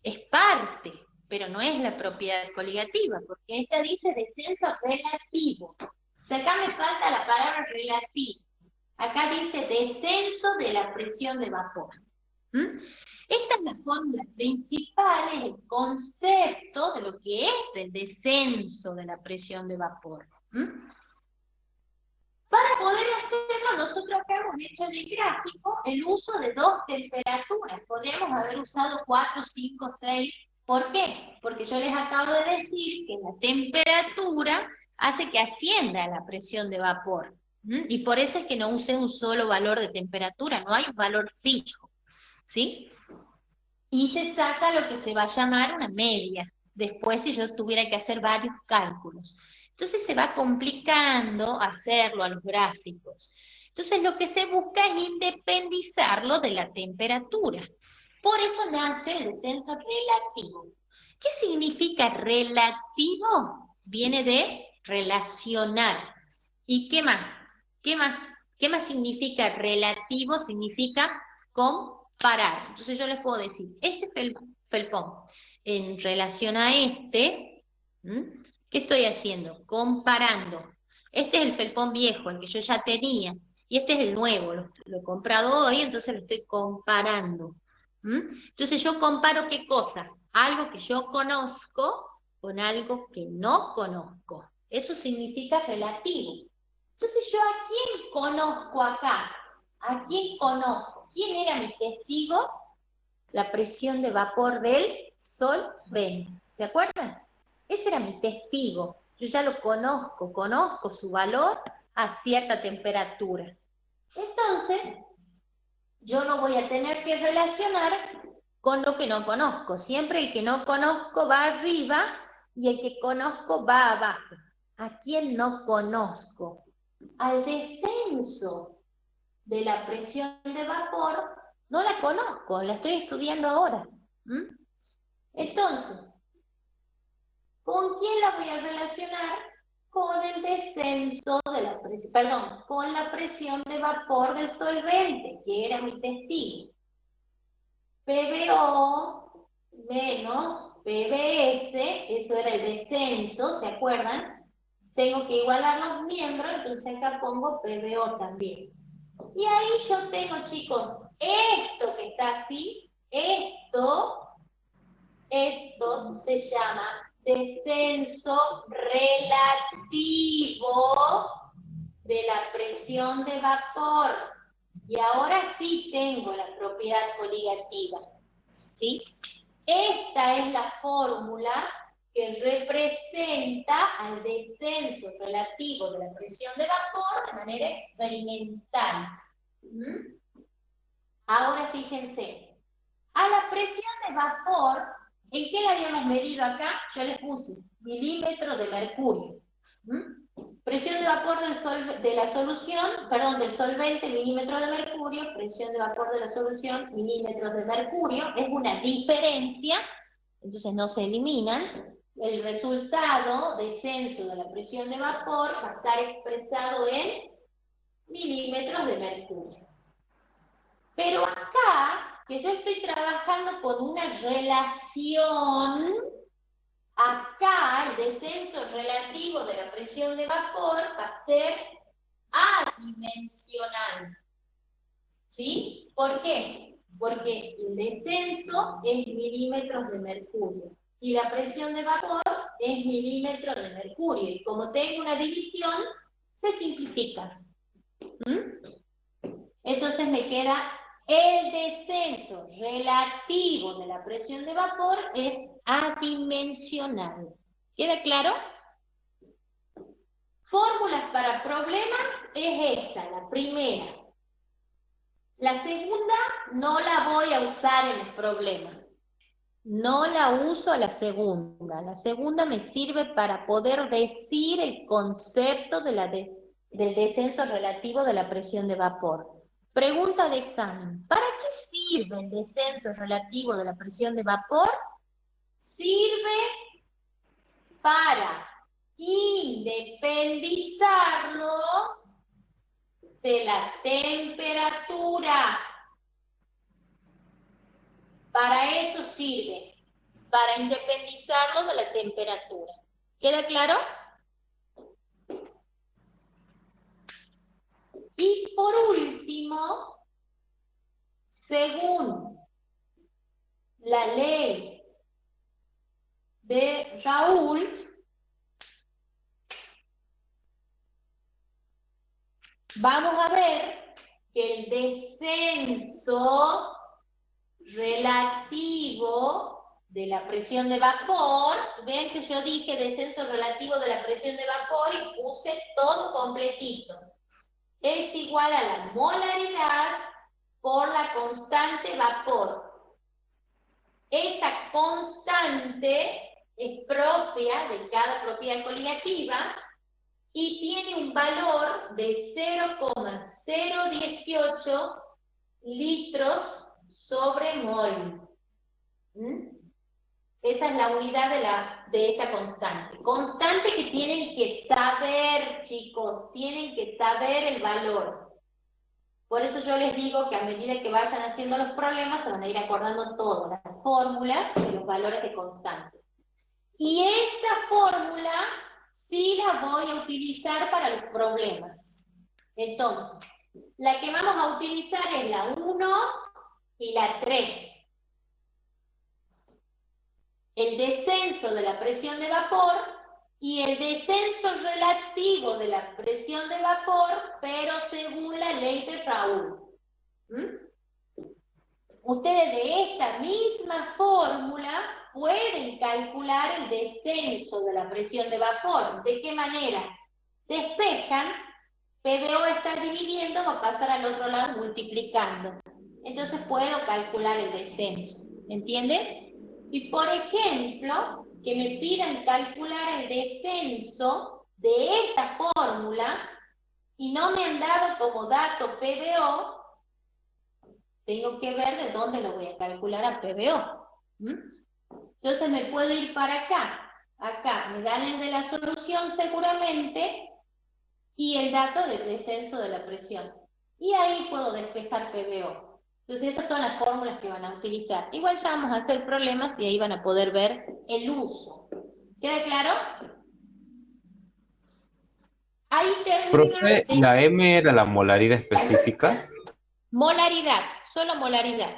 es parte, pero no es la propiedad coligativa, porque esta dice descenso relativo. O sea, acá me falta la palabra relativo. Acá dice descenso de la presión de vapor. Esta es la fórmula principal, es el concepto de lo que es el descenso de la presión de vapor. Para poder hacerlo, nosotros acá hemos hecho en el gráfico el uso de dos temperaturas. Podríamos haber usado 4, 5, 6. ¿Por qué? Porque yo les acabo de decir que la temperatura hace que ascienda la presión de vapor. Y por eso es que no usé un solo valor de temperatura, no hay un valor fijo. ¿Sí? Y se saca lo que se va a llamar una media. Después, si yo tuviera que hacer varios cálculos. Entonces se va complicando hacerlo a los gráficos. Entonces lo que se busca es independizarlo de la temperatura. Por eso nace el descenso relativo. ¿Qué significa relativo? Viene de relacionar. ¿Y qué más? ¿Qué más significa relativo? Significa comparar. Entonces yo les puedo decir, este felpón en relación a este, ¿qué estoy haciendo? Comparando. Este es el felpón viejo, el que yo ya tenía, y este es el nuevo, lo he comprado hoy, entonces lo estoy comparando. Entonces yo comparo ¿qué cosa? Algo que yo conozco con algo que no conozco. Eso significa relativo. Entonces yo ¿a quién conozco acá? ¿A quién conozco? ¿Quién era mi testigo? La presión de vapor del solvente. ¿Se acuerdan? Ese era mi testigo. Yo ya lo conozco su valor a ciertas temperaturas. Entonces, yo no voy a tener que relacionar con lo que no conozco. Siempre el que no conozco va arriba y el que conozco va abajo. ¿A quién no conozco? Al descenso de la presión de vapor, no la conozco, la estoy estudiando ahora. Entonces, ¿con quién la voy a relacionar? Con el descenso de la presión, perdón, con la presión de vapor del solvente, que era mi testigo. PBO menos PBS, eso era el descenso, ¿se acuerdan? Tengo que igualar los miembros, entonces acá pongo PBO también. Y ahí yo tengo, chicos, esto que está así, esto se llama descenso relativo de la presión de vapor. Y ahora sí tengo la propiedad coligativa. ¿Sí? Esta es la fórmula que representa al descenso relativo de la presión de vapor de manera experimental. Ahora fíjense, a la presión de vapor, ¿en qué la habíamos medido acá? Yo les puse milímetros de mercurio. Presión de vapor de la solución, perdón, del solvente, milímetros de mercurio, presión de vapor de la solución, milímetros de mercurio, es una diferencia, entonces no se eliminan. El resultado, descenso de la presión de vapor, va a estar expresado en milímetros de mercurio. Pero acá, que yo estoy trabajando con una relación, acá el descenso relativo de la presión de vapor va a ser adimensional. ¿Sí? ¿Por qué? Porque el descenso es milímetros de mercurio y la presión de vapor es milímetros de mercurio. Y como tengo una división, se simplifica. Entonces me queda el descenso relativo de la presión de vapor es adimensional. ¿Queda claro? Fórmulas para problemas es esta, la primera. La segunda no la voy a usar en los problemas. No la uso a la segunda. La segunda me sirve para poder decir el concepto de del descenso relativo de la presión de vapor. Pregunta de examen. ¿Para qué sirve el descenso relativo de la presión de vapor? Sirve para independizarlo de la temperatura. Para eso sirve, para independizarlo de la temperatura. ¿Queda claro? Y por último, según la ley de Raoult, vamos a ver que el descenso relativo de la presión de vapor, ven que yo dije descenso relativo de la presión de vapor y puse todo completito, es igual a la molaridad por la constante vapor. Esa constante es propia de cada propiedad coligativa y tiene un valor de 0,018 litros sobre mol. Esa es la unidad de esta constante. Constante que tienen que saber, chicos, tienen que saber el valor. Por eso yo les digo que a medida que vayan haciendo los problemas se van a ir acordando todo, las fórmulas y los valores de constantes. Y esta fórmula sí la voy a utilizar para los problemas. Entonces, la que vamos a utilizar es la 1 y la 3. El descenso de la presión de vapor y el descenso relativo de la presión de vapor, pero según la ley de Raoult. Ustedes de esta misma fórmula pueden calcular el descenso de la presión de vapor. ¿De qué manera? Despejan, PBO está dividiendo, va a pasar al otro lado multiplicando. Entonces puedo calcular el descenso. ¿Entienden? Y por ejemplo, que me pidan calcular el descenso de esta fórmula y no me han dado como dato PBO, tengo que ver de dónde lo voy a calcular a PBO. Entonces me puedo ir para acá. Acá me dan el de la solución seguramente y el dato del descenso de la presión. Y ahí puedo despejar PBO. Entonces esas son las fórmulas que van a utilizar. Igual ya vamos a hacer problemas y ahí van a poder ver el uso. ¿Queda claro? Ahí termina. Profe, ¿la M era la molaridad específica? Molaridad, solo molaridad.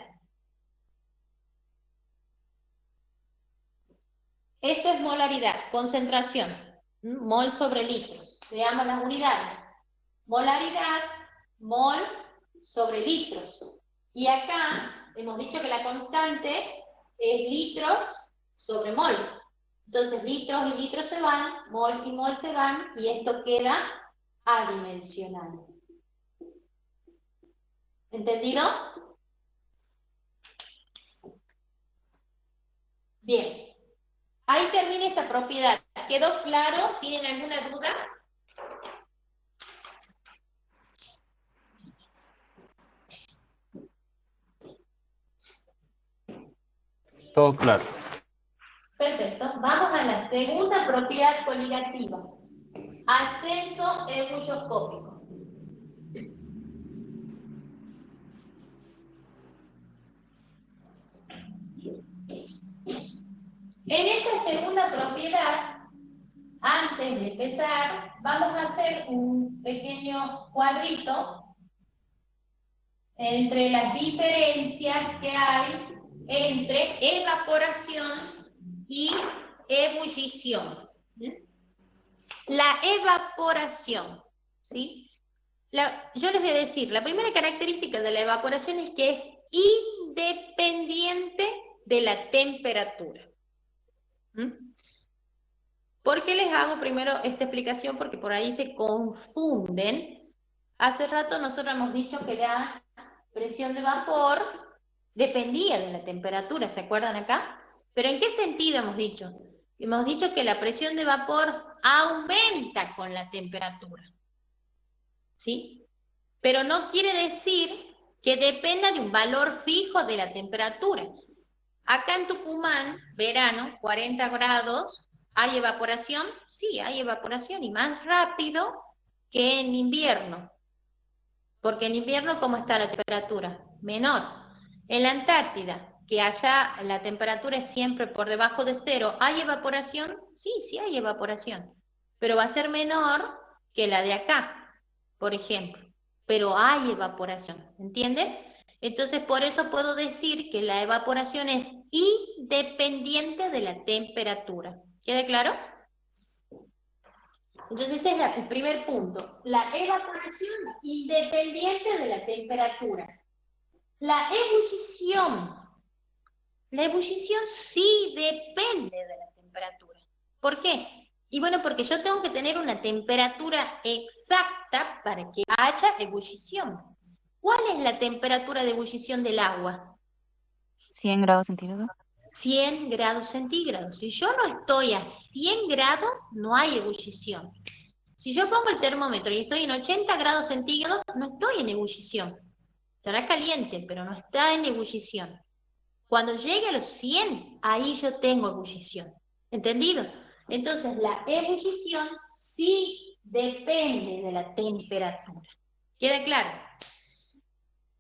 Esto es molaridad, concentración. Mol sobre litros. Veamos las unidades. Molaridad, mol sobre litros. Y acá hemos dicho que la constante es litros sobre mol. Entonces litros y litros se van, mol y mol se van, y esto queda adimensional. ¿Entendido? Bien. Ahí termina esta propiedad. ¿Quedó claro? ¿Tienen alguna duda? Todo claro. Perfecto. Vamos a la segunda propiedad coligativa. Ascenso ebulloscópico. En esta segunda propiedad, antes de empezar, vamos a hacer un pequeño cuadrito entre las diferencias que hay entre evaporación y ebullición. La evaporación, ¿sí? Yo les voy a decir, la primera característica de la evaporación es que es independiente de la temperatura. ¿Por qué les hago primero esta explicación? Porque por ahí se confunden. Hace rato nosotros hemos dicho que la presión de vapor dependía de la temperatura, ¿se acuerdan acá? ¿Pero en qué sentido hemos dicho? Hemos dicho que la presión de vapor aumenta con la temperatura, ¿sí? Pero no quiere decir que dependa de un valor fijo de la temperatura. Acá en Tucumán, verano, 40 grados, ¿Hay evaporación? Sí, hay evaporación y más rápido que en invierno. Porque en invierno, ¿cómo está la temperatura? Menor. En la Antártida, que allá la temperatura es siempre por debajo de cero, ¿hay evaporación? Sí, sí hay evaporación. Pero va a ser menor que la de acá, por ejemplo. Pero hay evaporación, ¿entienden? Entonces, por eso puedo decir que la evaporación es independiente de la temperatura. ¿Queda claro? Entonces, ese es el primer punto. La evaporación independiente de la temperatura. La ebullición. La ebullición sí depende de la temperatura. ¿Por qué? Y bueno, porque yo tengo que tener una temperatura exacta para que haya ebullición. ¿Cuál es la temperatura de ebullición del agua? 100 grados centígrados. 100 grados centígrados. Si yo no estoy a 100 grados, no hay ebullición. Si yo pongo el termómetro y estoy en 80 grados centígrados, no estoy en ebullición. Estará caliente, pero no está en ebullición. Cuando llegue a los 100, ahí yo tengo ebullición. ¿Entendido? Entonces, la ebullición sí depende de la temperatura. ¿Queda claro?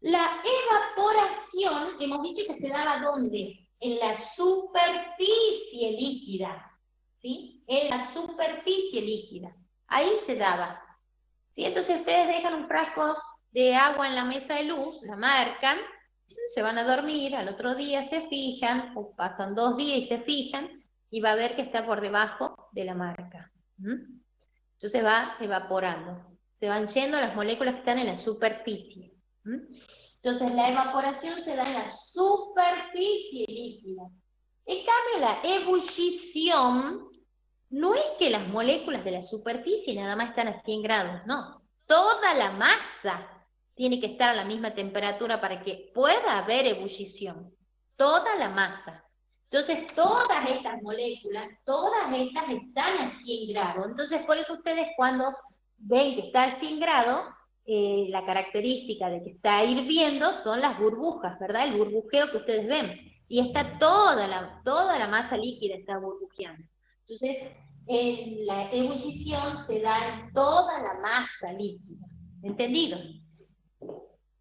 La evaporación, hemos dicho que se daba ¿dónde? En la superficie líquida. ¿Sí? En la superficie líquida. Ahí se daba. ¿Sí? Entonces ustedes dejan un frasco de agua en la mesa de luz, la marcan, se van a dormir, al otro día se fijan, o pasan 2 días y se fijan, y va a ver que está por debajo de la marca. Entonces va evaporando. Se van yendo las moléculas que están en la superficie. Entonces la evaporación se da en la superficie líquida. En cambio, la ebullición no es que las moléculas de la superficie nada más están a 100 grados, no. Toda la masa tiene que estar a la misma temperatura para que pueda haber ebullición. Toda la masa. Entonces, todas estas moléculas, todas estas están a 100 grados. Entonces, por eso ustedes cuando ven que está a 100 grados, la característica de que está hirviendo son las burbujas, ¿verdad? El burbujeo que ustedes ven. Y está toda la masa líquida está burbujeando. Entonces, en la ebullición se da en toda la masa líquida. ¿Entendido?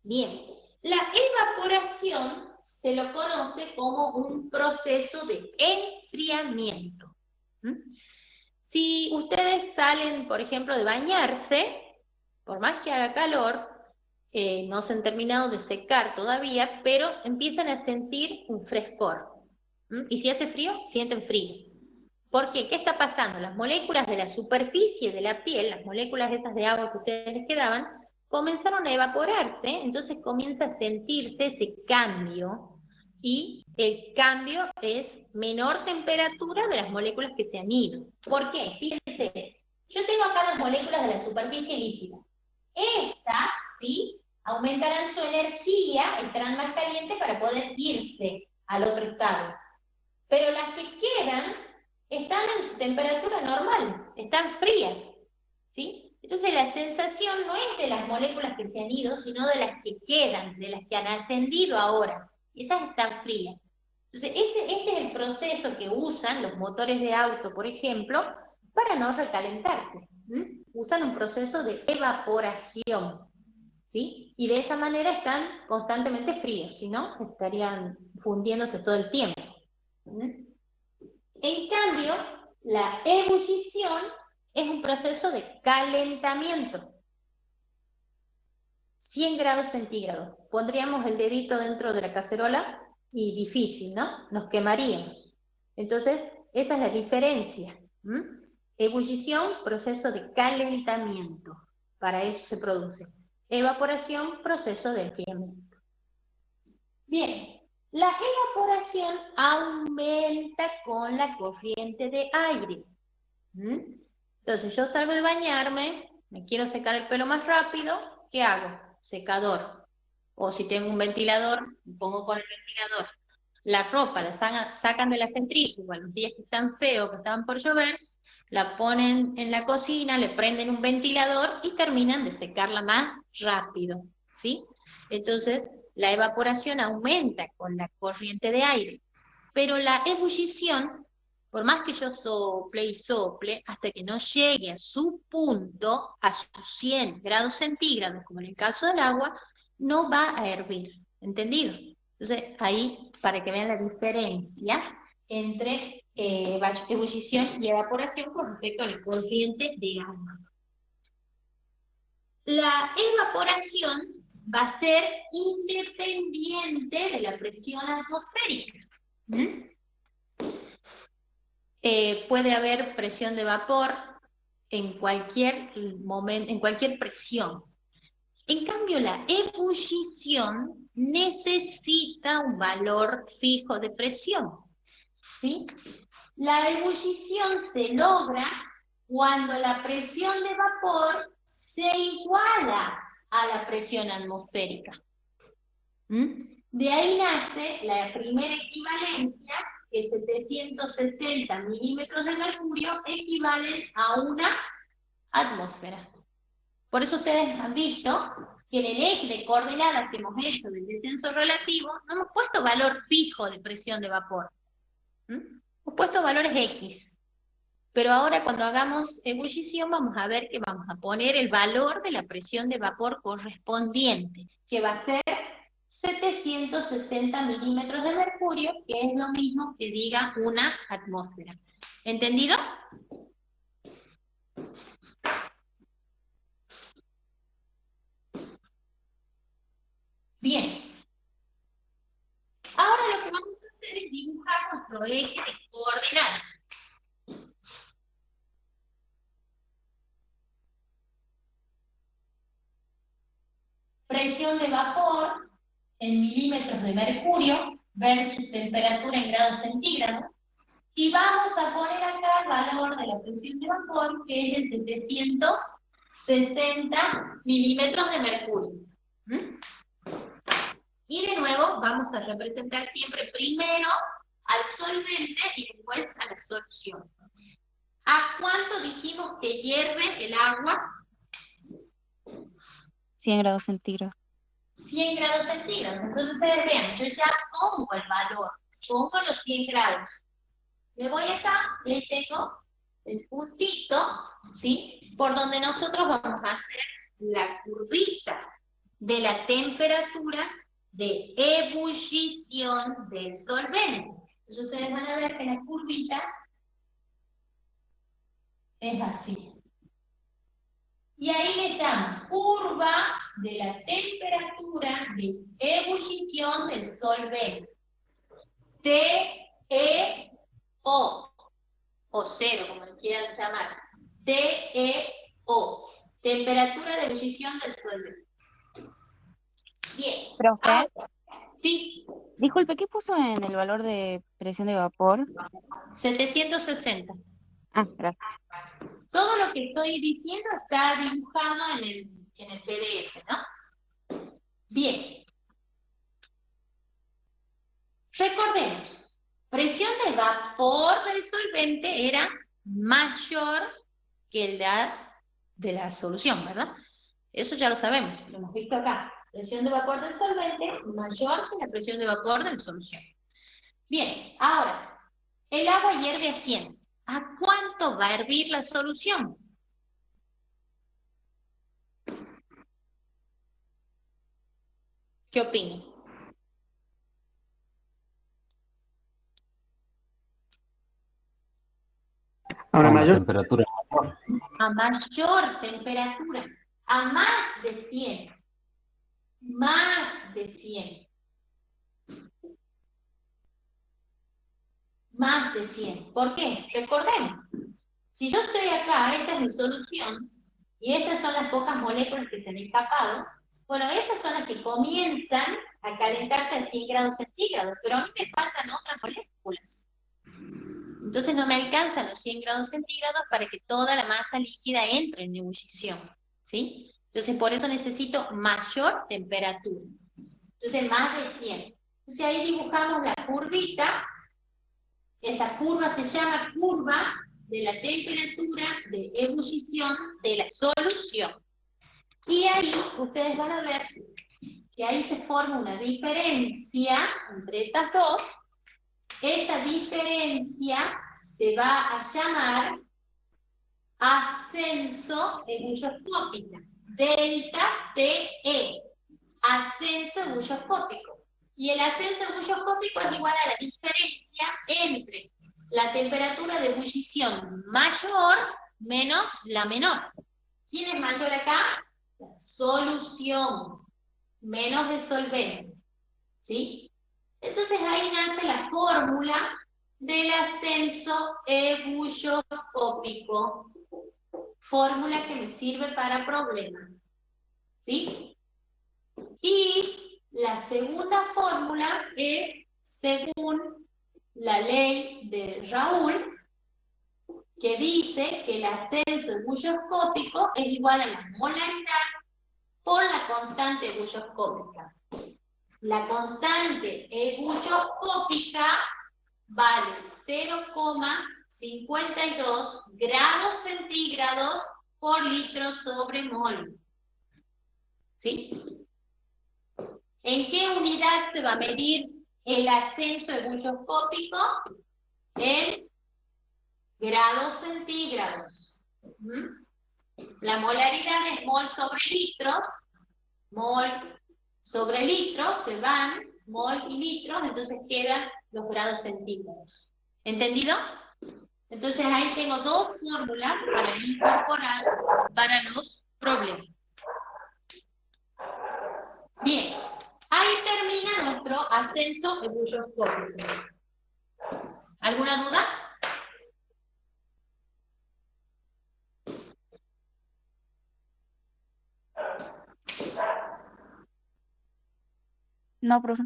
Bien. La evaporación se lo conoce como un proceso de enfriamiento. Si ustedes salen, por ejemplo, de bañarse, por más que haga calor, no se han terminado de secar todavía, pero empiezan a sentir un frescor. Y si hace frío, sienten frío. ¿Por qué? ¿Qué está pasando? Las moléculas de la superficie de la piel, las moléculas esas de agua que a ustedes les quedaban, comenzaron a evaporarse, entonces comienza a sentirse ese cambio, y el cambio es menor temperatura de las moléculas que se han ido. ¿Por qué? Fíjense, yo tengo acá las moléculas de la superficie líquida. Estas, ¿sí?, aumentarán su energía, estarán más calientes para poder irse al otro estado. Pero las que quedan están en su temperatura normal, están frías, ¿sí? Entonces la sensación no es de las moléculas que se han ido, sino de las que quedan, de las que han ascendido ahora. Esas están frías. Entonces este es el proceso que usan los motores de auto, por ejemplo, para no recalentarse. Usan un proceso de evaporación, ¿sí? Y de esa manera están constantemente fríos, si no, estarían fundiéndose todo el tiempo. En cambio, la ebullición es un proceso de calentamiento. 100 grados centígrados. Pondríamos el dedito dentro de la cacerola y difícil, ¿no? Nos quemaríamos. Entonces, esa es la diferencia. Ebullición, proceso de calentamiento. Para eso se produce. Evaporación, proceso de enfriamiento. Bien. La evaporación aumenta con la corriente de aire. Entonces yo salgo de bañarme, me quiero secar el pelo más rápido, ¿qué hago? Secador. O si tengo un ventilador, me pongo con el ventilador. La ropa la sacan de la centrífuga, los días que están feos, que estaban por llover, la ponen en la cocina, le prenden un ventilador y terminan de secarla más rápido, ¿sí? Entonces, la evaporación aumenta con la corriente de aire, pero la ebullición Por más que yo sople y sople, hasta que no llegue a su punto, a sus 100 grados centígrados, como en el caso del agua, no va a hervir. ¿Entendido? Entonces, ahí, para que vean la diferencia entre ebullición y evaporación con respecto a la corriente de agua. La evaporación va a ser independiente de la presión atmosférica. Puede haber presión de vapor en cualquier momento, en cualquier presión. En cambio, la ebullición necesita un valor fijo de presión, ¿sí? La ebullición se logra cuando la presión de vapor se iguala a la presión atmosférica. De ahí nace la primera equivalencia, que 760 milímetros de mercurio equivalen a una atmósfera. Por eso ustedes han visto que en el eje de coordenadas que hemos hecho del descenso relativo, no hemos puesto valor fijo de presión de vapor. Hemos puesto valores X. Pero ahora cuando hagamos ebullición vamos a ver que vamos a poner el valor de la presión de vapor correspondiente, que va a ser 760 milímetros de mercurio, que es lo mismo que diga una atmósfera. ¿Entendido? Bien. Ahora lo que vamos a hacer es dibujar nuestro eje de coordenadas. Presión de vapor en milímetros de mercurio versus temperatura en grados centígrados. Y vamos a poner acá el valor de la presión de vapor, que es de 760 milímetros de mercurio. Y de nuevo vamos a representar siempre primero al solvente y después a la solución. ¿A cuánto dijimos que hierve el agua? 100 grados centígrados. 100 grados centígrados. Entonces ustedes vean, yo ya pongo el valor, pongo los 100 grados. Me voy acá y ahí tengo el puntito, ¿sí? Por donde nosotros vamos a hacer la curvita de la temperatura de ebullición del solvente. Entonces ustedes van a ver que la curvita es así. Y ahí le llaman curva de la temperatura de ebullición del solvente. TEO, o cero, como le quieran llamar. TEO, temperatura de ebullición del solvente. Bien. Profe, Sí, disculpe, ¿qué puso en el valor de presión de vapor? 760. Ah, gracias. Todo lo que estoy diciendo está dibujado en el PDF, ¿no? Bien. Recordemos, presión de vapor del solvente era mayor que el de la solución, ¿verdad? Eso ya lo sabemos, lo hemos visto acá. Presión de vapor del solvente mayor que la presión de vapor de la solución. Bien, ahora, el agua hierve a 100. ¿A cuánto va a hervir la solución? ¿Qué opinan? Ahora Con la mayor. temperatura. A mayor temperatura, a más de 100. Más de 100. Más de 100. ¿Por qué? Recordemos, si yo estoy acá, esta es mi solución, y estas son las pocas moléculas que se han escapado, bueno, esas son las que comienzan a calentarse a 100 grados centígrados, pero a mí me faltan otras moléculas. Entonces no me alcanzan los 100 grados centígrados para que toda la masa líquida entre en ebullición, ¿sí? Entonces por eso necesito mayor temperatura. Entonces más de 100. Entonces ahí dibujamos la curvita. Esa curva se llama curva de la temperatura de ebullición de la solución. Y ahí ustedes van a ver que ahí se forma una diferencia entre estas dos. Esa diferencia se va a llamar ascenso ebulloscópico, delta TE, ascenso ebulloscópico. Y el ascenso ebulloscópico es igual a la diferencia entre la temperatura de ebullición mayor menos la menor. ¿Quién es mayor acá? La solución, menos el solvente. ¿Sí? Entonces ahí nace la fórmula del ascenso ebulloscópico. Fórmula que me sirve para problemas. ¿Sí? Y la segunda fórmula es según la ley de Raoult, que dice que el ascenso ebulloscópico es igual a la molaridad por la constante ebulloscópica. La constante ebulloscópica vale 0,52 grados centígrados por litro sobre mol. ¿Sí? ¿En qué unidad se va a medir el ascenso ebulloscópico? En grados centígrados. La molaridad es mol sobre litros. Mol sobre litros se van, mol y litros, entonces quedan los grados centígrados. ¿Entendido? Entonces ahí tengo dos fórmulas para incorporar para los problemas. Bien, ahí termina nuestro ascenso ebulloscópico. ¿Alguna duda? No, profe.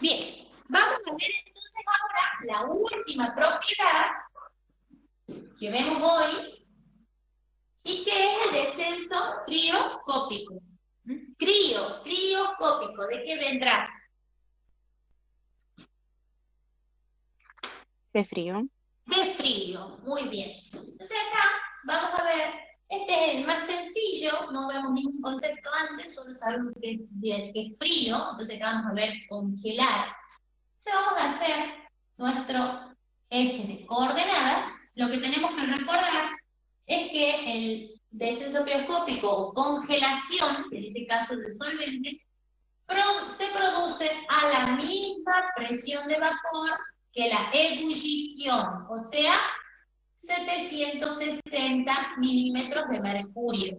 Bien, vamos a ver entonces ahora la última propiedad que vemos hoy y que es el descenso crioscópico. Crioscópico, ¿de qué vendrá? De frío. De frío, muy bien. Entonces acá vamos a ver, este es el más sencillo, no vemos ningún concepto antes, solo sabemos que es frío, entonces acá vamos a ver congelar. Entonces vamos a hacer nuestro eje de coordenadas. Lo que tenemos que recordar es que el descenso crioscópico o congelación, en este caso del solvente, se produce a la misma presión de vapor que la ebullición, o sea, 760 milímetros de mercurio.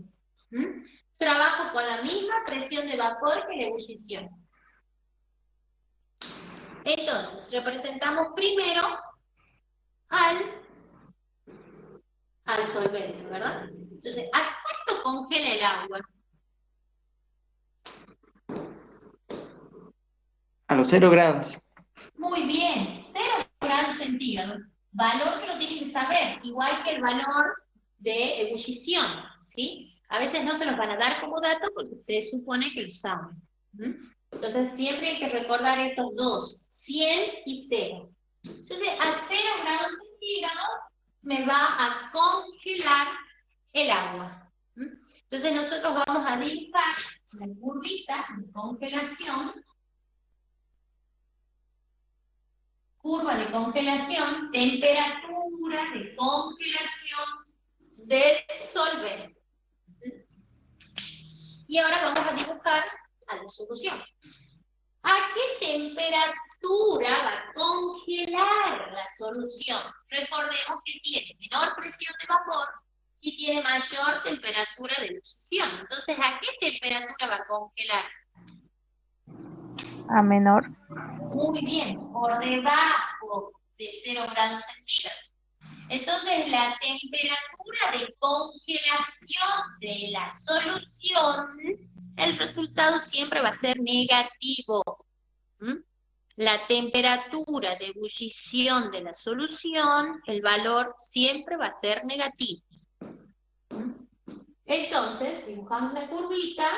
Trabajo con la misma presión de vapor que la ebullición. Entonces, representamos primero al solvente, ¿verdad? Entonces, ¿a cuánto congela el agua? A los 0 grados. Muy bien, 0 grados centígrados. Valor que lo tienen que saber, igual que el valor de ebullición, ¿sí? A veces no se los van a dar como dato porque se supone que lo saben. Entonces siempre hay que recordar estos dos, 100 y 0. Entonces a 0 grados centígrados me va a congelar el agua. Entonces nosotros vamos a dibujar la curvita de congelación. Curva de congelación, temperatura de congelación del solvente. Y ahora vamos a dibujar a la solución. ¿A qué temperatura va a congelar la solución? Recordemos que tiene menor presión de vapor y tiene mayor temperatura de ebullición. Entonces, ¿a qué temperatura va a congelar? A menor. Muy bien, por debajo de 0 grados centígrados. Entonces, la temperatura de congelación de la solución, el resultado siempre va a ser negativo. La temperatura de ebullición de la solución, el valor siempre va a ser negativo. Entonces, dibujamos la curvita.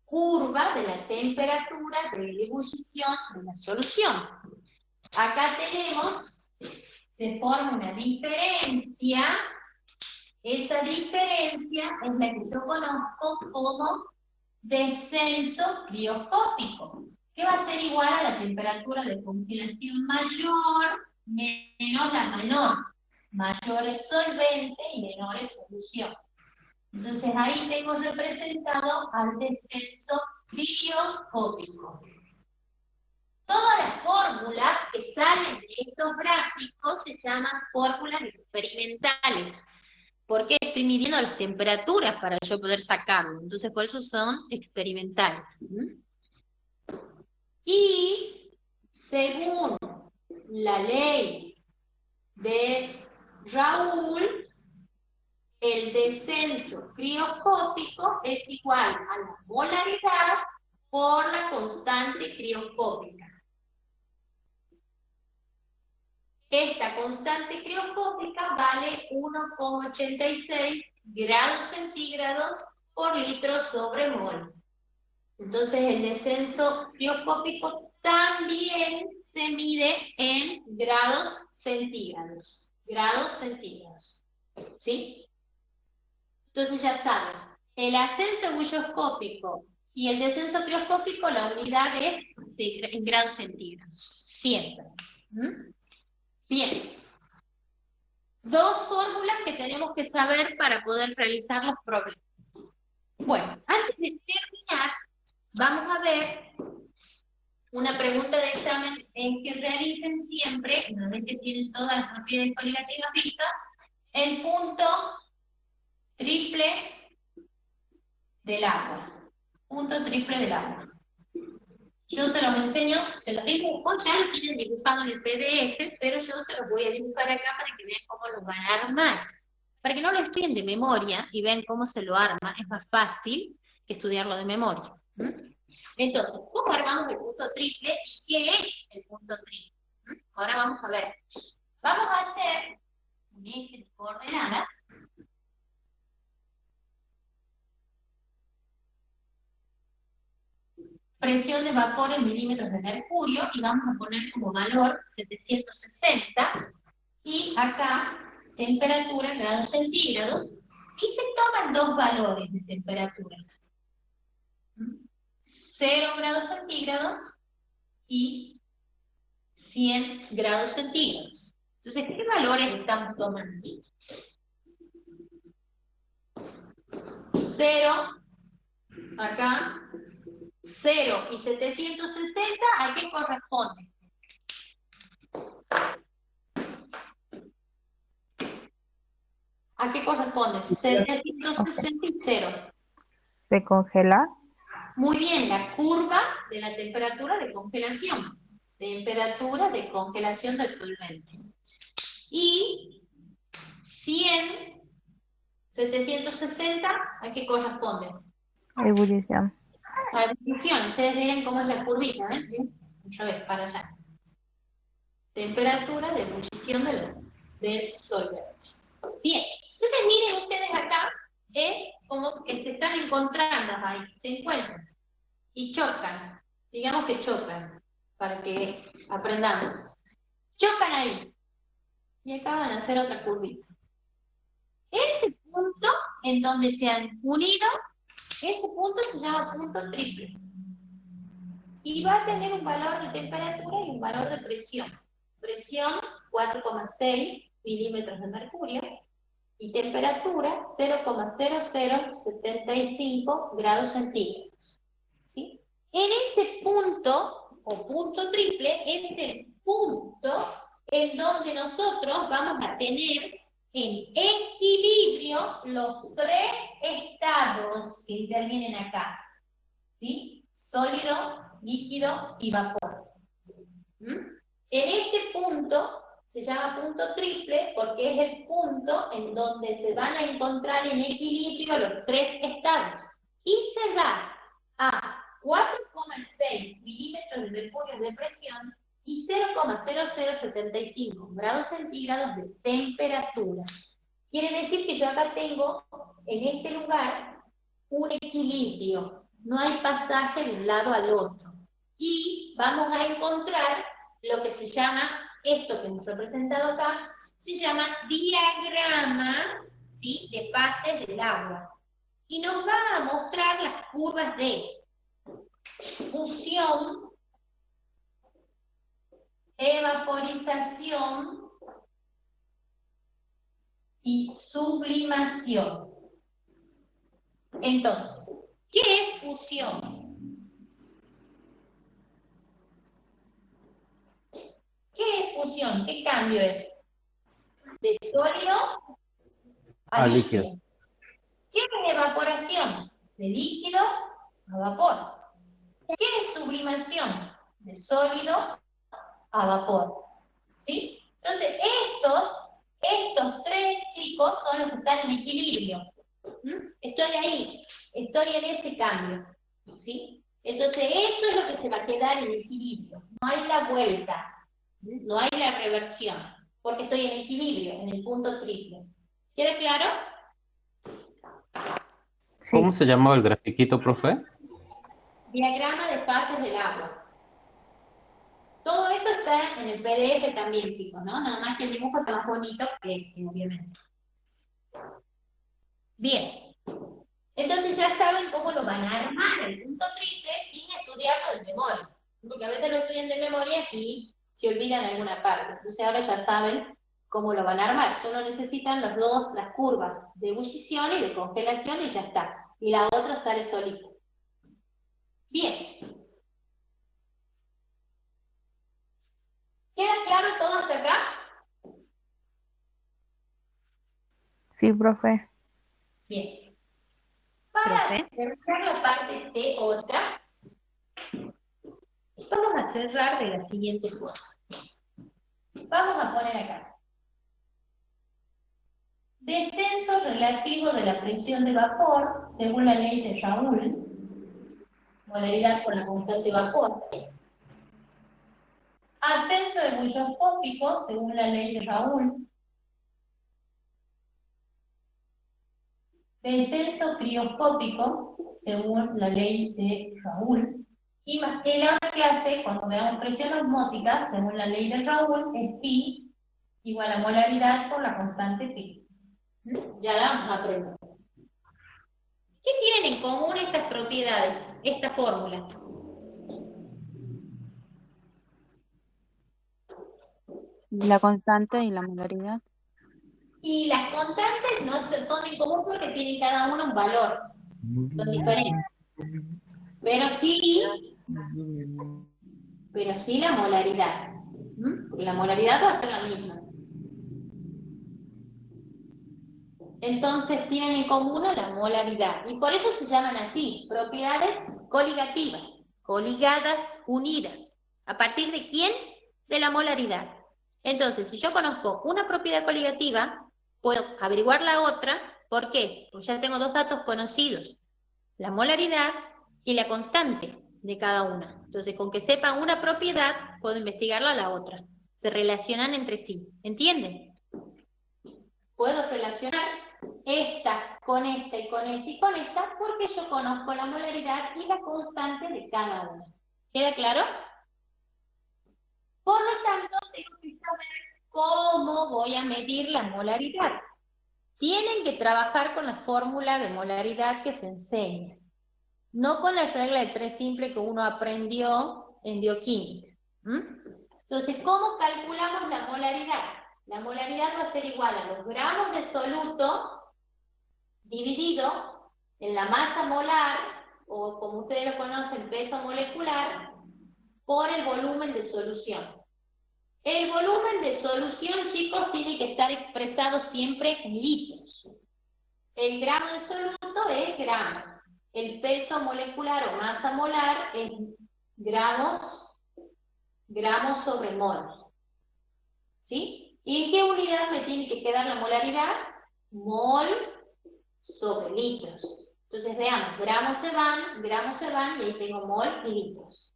Curva de la temperatura de ebullición de la solución. Acá tenemos, se forma una diferencia. Esa diferencia es la que yo conozco como descenso crioscópico, que va a ser igual a la temperatura de congelación mayor menos la menor. Mayor es solvente y menor es solución. Entonces ahí tengo representado al descenso crioscópico. Todas las fórmulas que salen de estos gráficos se llaman fórmulas experimentales. Porque estoy midiendo las temperaturas para yo poder sacarlo. Entonces por eso son experimentales. Y según la ley de Raoul, el descenso crioscópico es igual a la molaridad por la constante crioscópica. Esta constante crioscópica vale 1,86 grados centígrados por litro sobre mol. Entonces el descenso crioscópico también se mide en grados centígrados. Grados centígrados. ¿Sí? Entonces ya saben, el ascenso ebullioscópico y el descenso crioscópico, la unidad es en grados centígrados. Siempre. Bien. Dos fórmulas que tenemos que saber para poder realizar los problemas. Bueno, antes de terminar, vamos a ver una pregunta de examen en que realicen siempre, una vez que tienen todas las propiedades coligativas vistas, el punto triple del agua. Punto triple del agua. Yo se los enseño, se los dibujo, ya lo tienen dibujado en el PDF, pero yo se los voy a dibujar acá para que vean cómo lo van a armar. Para que no lo estudien de memoria y vean cómo se lo arma, es más fácil que estudiarlo de memoria. Entonces, ¿cómo armamos el punto triple y qué es el punto triple? Ahora vamos a ver. Vamos a hacer un eje de coordenadas. Presión de vapor en milímetros de mercurio y vamos a poner como valor 760 y acá temperatura en grados centígrados y se toman dos valores de temperatura. 0 grados centígrados y 100 grados centígrados. Entonces, ¿qué valores estamos tomando? 0 acá. 0 y 760, ¿a qué corresponde? ¿A qué corresponde? 760 y 0. ¿Se congela? Muy bien, la curva de la temperatura de congelación. Temperatura de congelación del solvente. Y 100, 760, ¿a qué corresponde? Ebullición. A ebullición, ustedes miren cómo es la curvita, ¿eh? Otra vez, para allá. Temperatura de ebullición del solvente. Bien, entonces miren ustedes acá, es como que se están encontrando ahí, se encuentran y chocan, digamos que chocan, para que aprendamos. Chocan ahí, y acá van a hacer otra curvita. Ese punto en donde se han unido, ese punto se llama punto triple. Y va a tener un valor de temperatura y un valor de presión. Presión 4,6 milímetros de mercurio y temperatura 0,0075 grados centígrados. ¿Sí? En ese punto, o punto triple, es el punto en donde nosotros vamos a tener en equilibrio los tres estados que intervienen acá. ¿Sí? Sólido, líquido y vapor. En este punto se llama punto triple porque es el punto en donde se van a encontrar en equilibrio los tres estados. Y se da a 4,6 milímetros de mercurio de presión y 0,0075 grados centígrados de temperatura. Quiere decir que yo acá tengo en este lugar un equilibrio. No hay pasaje de un lado al otro. Y vamos a encontrar lo que se llama, esto que hemos representado acá, se llama diagrama, ¿sí?, de fases del agua. Y nos va a mostrar las curvas de fusión evaporización y sublimación. Entonces, ¿qué es fusión? ¿Qué es fusión? ¿Qué cambio es? De sólido a líquido. ¿Qué es evaporación? De líquido a vapor. ¿Qué es sublimación? De sólido a vapor. ¿Sí? Entonces, estos tres chicos son los que están en equilibrio. Estoy ahí, estoy en ese cambio. ¿Sí? Entonces, eso es lo que se va a quedar en equilibrio. No hay la vuelta, no hay la reversión, porque estoy en equilibrio, en el punto triple. ¿Queda claro? ¿Cómo se llamaba el grafiquito, profe? Diagrama de fases del agua. Todo esto está en el PDF también, chicos, ¿no? Nada más que el dibujo está más bonito que obviamente. Bien. Entonces ya saben cómo lo van a armar el punto triple sin estudiarlo de memoria. Porque a veces lo estudian de memoria y se olvidan alguna parte. Entonces ahora ya saben cómo lo van a armar. Solo necesitan las curvas de ebullición y de congelación y ya está. Y la otra sale solita. Bien. ¿Queda claro todo hasta acá? Sí, profe. Bien. Para cerrar la parte teórica, vamos a cerrar de la siguiente forma. Vamos a poner acá. Descenso relativo de la presión de vapor, según la ley de Raoul, molaridad por la constante vapor. Ascenso ebullioscópico, según la ley de Raoul. Descenso crioscópico, según la ley de Raoul. Y en la otra clase, cuando veamos presión osmótica, según la ley de Raoul, es pi igual a molaridad por la constante pi. Ya la vamos a aprender. ¿Qué tienen en común estas propiedades, estas fórmulas? La constante y la molaridad. Y las constantes no son en común porque tienen cada uno un valor. Son diferentes. Pero sí la molaridad. Porque la molaridad va a ser la misma. Entonces tienen en común la molaridad. Y por eso se llaman así, propiedades coligativas. Coligadas, unidas. ¿A partir de quién? De la molaridad. Entonces, si yo conozco una propiedad coligativa, puedo averiguar la otra. ¿Por qué? Porque ya tengo dos datos conocidos. La molaridad y la constante de cada una. Entonces, con que sepa una propiedad, puedo investigarla a la otra. Se relacionan entre sí. ¿Entienden? Puedo relacionar esta con esta y con esta y con esta porque yo conozco la molaridad y la constante de cada una. ¿Queda claro? Por lo tanto, tengo que saber cómo voy a medir la molaridad. Tienen que trabajar con la fórmula de molaridad que se enseña, no con la regla de 3 simple que uno aprendió en bioquímica. Entonces, ¿cómo calculamos la molaridad? La molaridad va a ser igual a los gramos de soluto dividido en la masa molar, o como ustedes lo conocen, peso molecular, por el volumen de solución. El volumen de solución, chicos, tiene que estar expresado siempre en litros. El gramo de soluto es gramo. El peso molecular o masa molar es gramos sobre mol. ¿Sí? ¿Y en qué unidad me tiene que quedar la molaridad? Mol sobre litros. Entonces veamos, gramos se van, y ahí tengo mol y litros.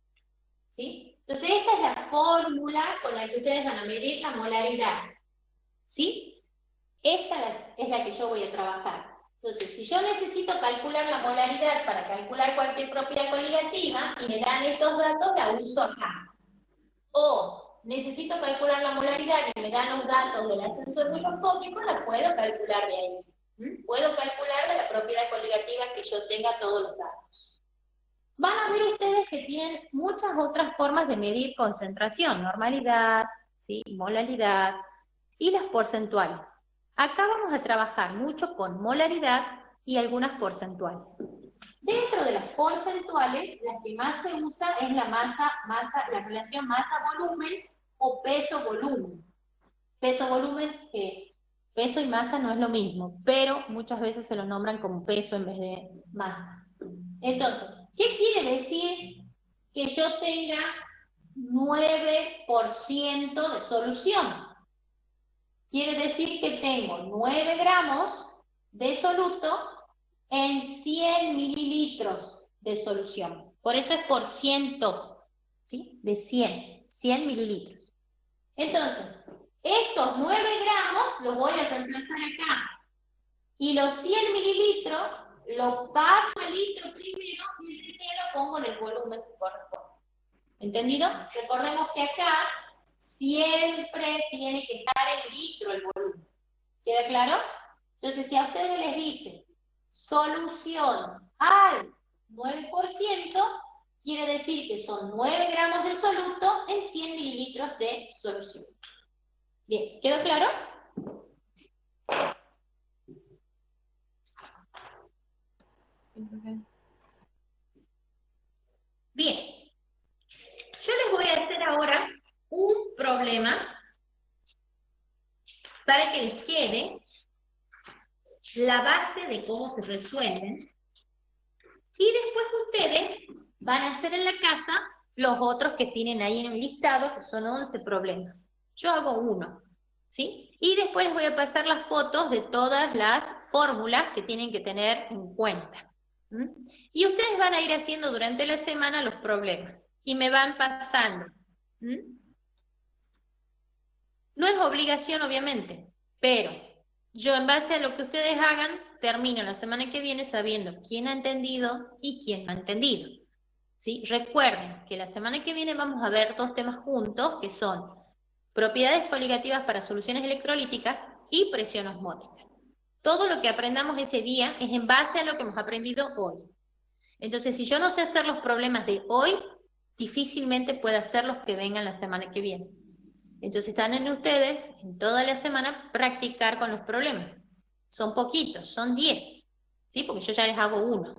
¿Sí? Entonces esta es la fórmula con la que ustedes van a medir la molaridad. ¿Sí? Esta es la que yo voy a trabajar. Entonces, si yo necesito calcular la molaridad para calcular cualquier propiedad coligativa y me dan estos datos, la uso acá. O necesito calcular la molaridad y me dan los datos del ascenso ebullioscópico, la puedo calcular de ahí. Puedo calcular de la propiedad coligativa que yo tenga todos los datos. Van a ver ustedes que tienen muchas otras formas de medir concentración, normalidad, ¿sí? Molaridad y las porcentuales. Acá vamos a trabajar mucho con molaridad y algunas porcentuales. Dentro de las porcentuales, la que más se usa es la la relación masa-volumen o peso-volumen. Peso-volumen, peso y masa no es lo mismo, pero muchas veces se lo nombran como peso en vez de masa. Entonces, ¿qué quiere decir que yo tenga 9% de solución? Quiere decir que tengo 9 gramos de soluto en 100 mililitros de solución. Por eso es por ciento, ¿sí? De 100 mililitros. Entonces, estos 9 gramos los voy a reemplazar acá. Y los 100 mililitros lo paso al litro primero y recién lo pongo en el volumen que corresponde. ¿Entendido? Recordemos que acá siempre tiene que estar en litro el volumen. ¿Queda claro? Entonces, si a ustedes les dice solución al 9%, quiere decir que son 9 gramos de soluto en 100 mililitros de solución. Bien, ¿quedó claro? Bien, yo les voy a hacer ahora un problema para que les quede la base de cómo se resuelven, y después ustedes van a hacer en la casa los otros que tienen ahí en el listado, que son 11 problemas. Yo hago uno, ¿sí? Y después les voy a pasar las fotos de todas las fórmulas que tienen que tener en cuenta. Y ustedes van a ir haciendo durante la semana los problemas, y me van pasando. No es obligación, obviamente, pero yo en base a lo que ustedes hagan, termino la semana que viene sabiendo quién ha entendido y quién no ha entendido. ¿Sí? Recuerden que la semana que viene vamos a ver 2 temas juntos, que son propiedades coligativas para soluciones electrolíticas y presión osmótica. Todo lo que aprendamos ese día es en base a lo que hemos aprendido hoy. Entonces, si yo no sé hacer los problemas de hoy, difícilmente puedo hacer los que vengan la semana que viene. Entonces están en ustedes, en toda la semana, practicar con los problemas. Son poquitos, son 10, ¿sí? Porque yo ya les hago uno,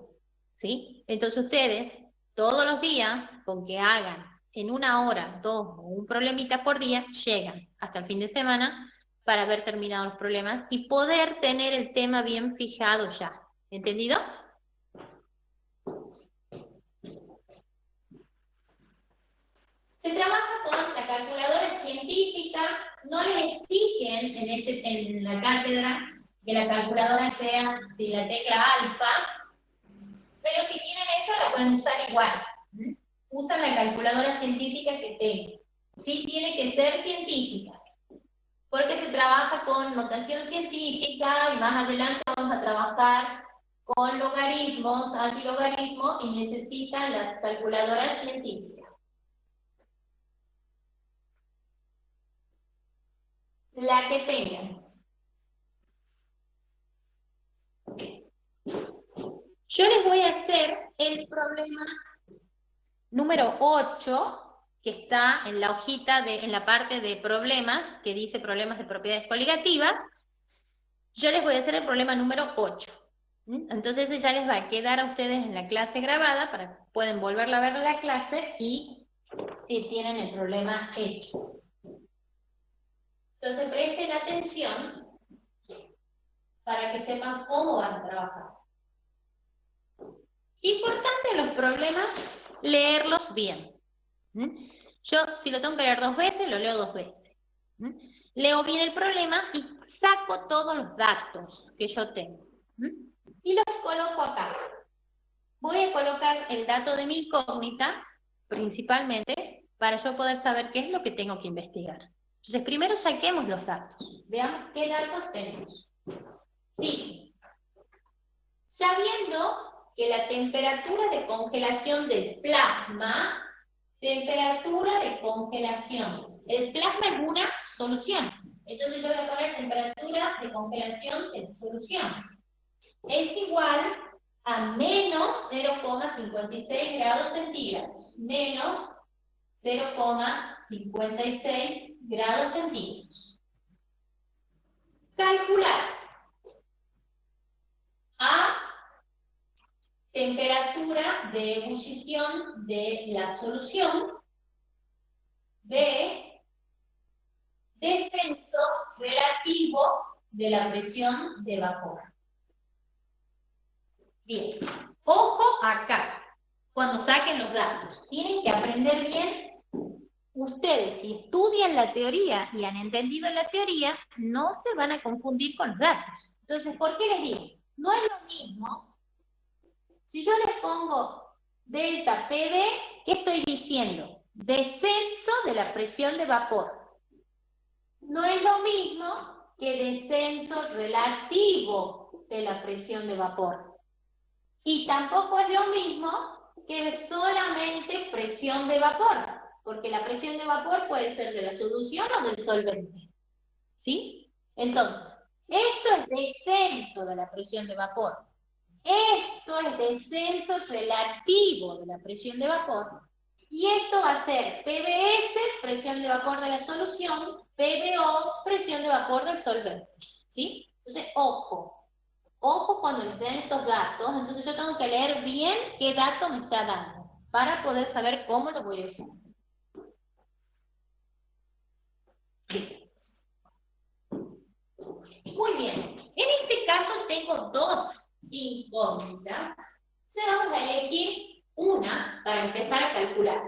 ¿sí? Entonces ustedes, todos los días, con que hagan en 1 hora, 2 o un problemita por día, llegan hasta el fin de semana para haber terminado los problemas y poder tener el tema bien fijado ya. ¿Entendido? Se trabaja con la calculadora científica, no les exigen en la cátedra que la calculadora sea la tecla alfa, pero si tienen esa la pueden usar igual. Usan la calculadora científica que tengan. Sí tiene que ser científica, porque se trabaja con notación científica, y más adelante vamos a trabajar con logaritmos, antilogaritmos, y necesitan la calculadora científica. La que tengan. Yo les voy a hacer el problema número 8, que está en la hojita, en la parte de problemas, que dice problemas de propiedades coligativas. Yo les voy a hacer el problema número 8. Entonces ese ya les va a quedar a ustedes en la clase grabada, para que pueden volverla a ver en la clase y tienen el problema hecho. Entonces presten atención para que sepan cómo van a trabajar. Importante en los problemas, leerlos bien. Yo, si lo tengo que leer 2 veces, lo leo 2 veces. Leo bien el problema y saco todos los datos que yo tengo. Y los coloco acá. Voy a colocar el dato de mi incógnita, principalmente, para yo poder saber qué es lo que tengo que investigar. Entonces, primero saquemos los datos. Veamos qué datos tenemos. Dice, sabiendo que la temperatura de congelación del plasma, temperatura de congelación, el plasma es una solución. Entonces yo voy a poner temperatura de congelación en solución. Es igual a menos 0,56 grados centígrados. Menos 0,56 grados centígrados. Calcular a temperatura de ebullición de la solución. B, descenso relativo de la presión de vapor. Bien, ojo acá, cuando saquen los datos. Tienen que aprender bien. Ustedes, si estudian la teoría y han entendido la teoría, no se van a confundir con los datos. Entonces, ¿por qué les digo? No es lo mismo. Si yo les pongo delta PV, ¿qué estoy diciendo? Descenso de la presión de vapor. No es lo mismo que descenso relativo de la presión de vapor. Y tampoco es lo mismo que solamente presión de vapor, porque la presión de vapor puede ser de la solución o del solvente. ¿Sí? Entonces, esto es descenso de la presión de vapor. Esto es descenso relativo de la presión de vapor. Y esto va a ser PVS, presión de vapor de la solución, PVO, presión de vapor del solvente. ¿Sí? Entonces, ojo. Ojo cuando les den estos datos. Entonces yo tengo que leer bien qué dato me está dando, para poder saber cómo lo voy a usar. Bien. Muy bien. En este caso tengo dos incógnitas. Entonces vamos a elegir una para empezar a calcular.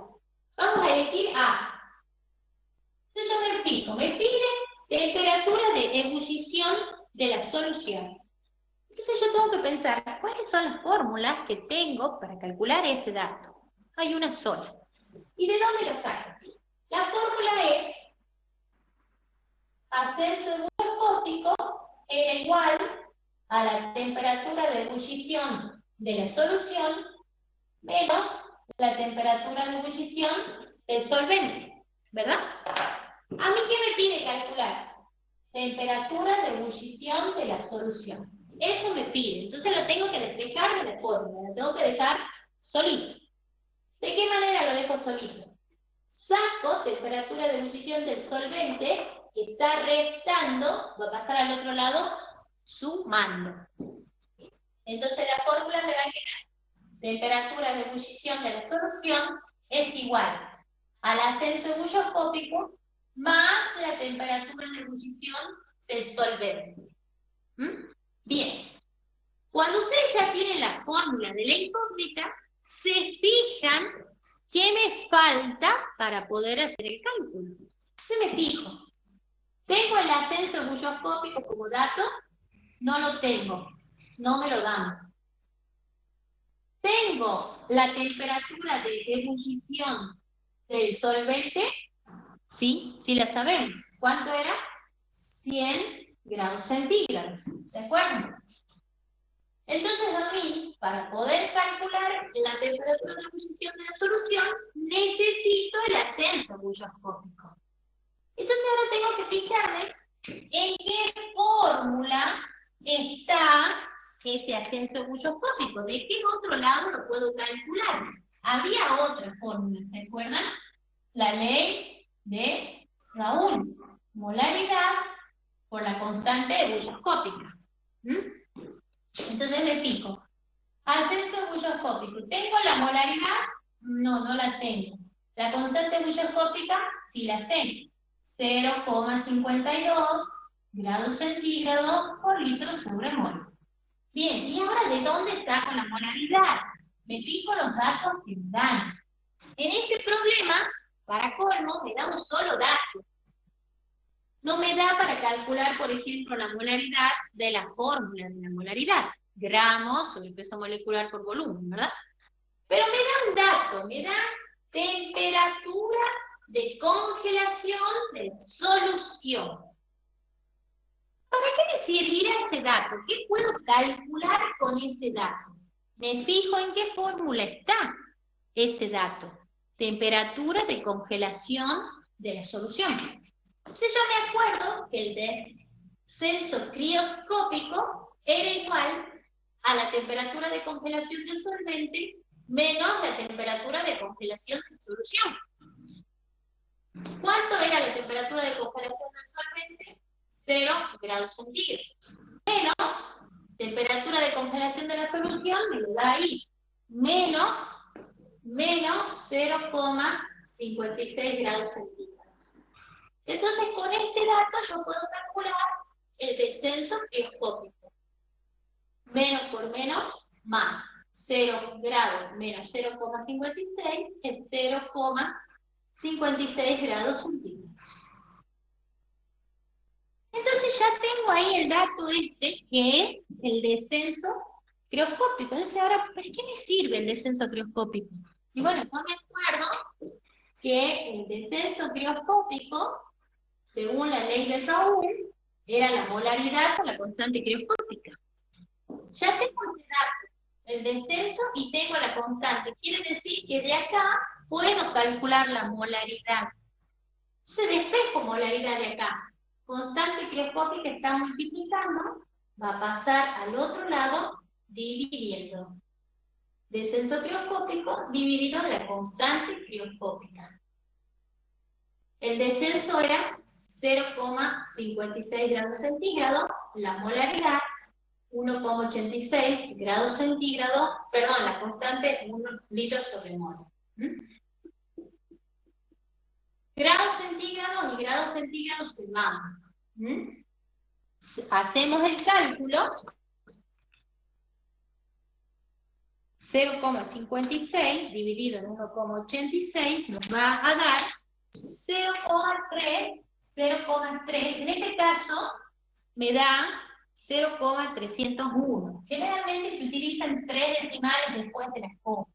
Vamos a elegir A. Entonces yo me fijo, me pide temperatura de ebullición de la solución. Entonces yo tengo que pensar, ¿cuáles son las fórmulas que tengo para calcular ese dato? Hay una sola. ¿Y de dónde la saco? La fórmula es ascenso ebulliónico era igual a la temperatura de ebullición de la solución menos la temperatura de ebullición del solvente, ¿verdad? ¿A mí qué me pide calcular? Temperatura de ebullición de la solución. Eso me pide, entonces lo tengo que despejar de la fórmula, lo tengo que dejar solito. ¿De qué manera lo dejo solito? Saco temperatura de ebullición del solvente, que está restando, va a pasar al otro lado, sumando. Entonces la fórmula me va a quedar, temperatura de ebullición de la solución es igual al ascenso ebullioscópico más la temperatura de ebullición del solvente. Bien, cuando ustedes ya tienen la fórmula de la incógnita, se fijan qué me falta para poder hacer el cálculo. Yo me fijo, ¿tengo el ascenso ebullioscópico como dato? No lo tengo, no me lo dan. ¿Tengo la temperatura de ebullición del solvente? Sí, sí la sabemos. ¿Cuánto era? 100 grados centígrados. ¿Se acuerdan? Entonces a mí, para poder calcular la temperatura de ebullición de la solución, necesito el ascenso ebullioscópico. Entonces ahora tengo que fijarme en qué fórmula está ese ascenso ebullioscópico. ¿De qué otro lado lo puedo calcular? Había otra fórmula, ¿se acuerdan? La ley de Raoul. Molaridad por la constante ebullioscópica. Entonces me fijo. Ascenso ebullioscópico. ¿Tengo la molaridad? No, no la tengo. La constante ebullioscópica sí la sé. 0,52 grados centígrados por litro sobre mol. Bien, ¿y ahora de dónde saco la molaridad? Me fijo los datos que me dan. En este problema, para colmo, me da un solo dato. No me da para calcular, por ejemplo, la molaridad de la fórmula de la molaridad. Gramos sobre peso molecular por volumen, ¿verdad? Pero me da un dato, me da temperatura de congelación de la solución. ¿Para qué me servirá ese dato? ¿Qué puedo calcular con ese dato? Me fijo en qué fórmula está ese dato. Temperatura de congelación de la solución. Entonces yo me acuerdo que el descenso crioscópico era igual a la temperatura de congelación del solvente menos la temperatura de congelación de la solución. ¿Cuánto era la temperatura de congelación del solvente? 0 grados centígrados. Menos temperatura de congelación de la solución, me lo da ahí. Menos 0,56 grados centígrados. Entonces, con este dato yo puedo calcular el descenso crioscópico. Menos por menos, más. 0 grados menos 0,56 es 0,56 grados centígrados. Entonces ya tengo ahí el dato este, que es el descenso crioscópico. Entonces ahora, ¿para qué me sirve el descenso crioscópico? Y bueno, yo me acuerdo que el descenso crioscópico, según la ley de Raoult, era la molaridad con la constante crioscópica. Ya tengo este dato, el descenso, y tengo la constante. Quiere decir que de acá puedo calcular la molaridad. Entonces despejo molaridad de acá. Constante crioscópica está multiplicando, va a pasar al otro lado dividiendo. Descenso crioscópico dividido en la constante crioscópica. El descenso era 0,56 grados centígrados, la molaridad 1,86 grados centígrados, perdón, la constante 1 litro sobre mol. Grados centígrados y grados centígrados se van. Hacemos el cálculo. 0,56 dividido en 1,86 nos va a dar 0,3. En este caso me da 0,301. Generalmente se utilizan 3 decimales después de las comas.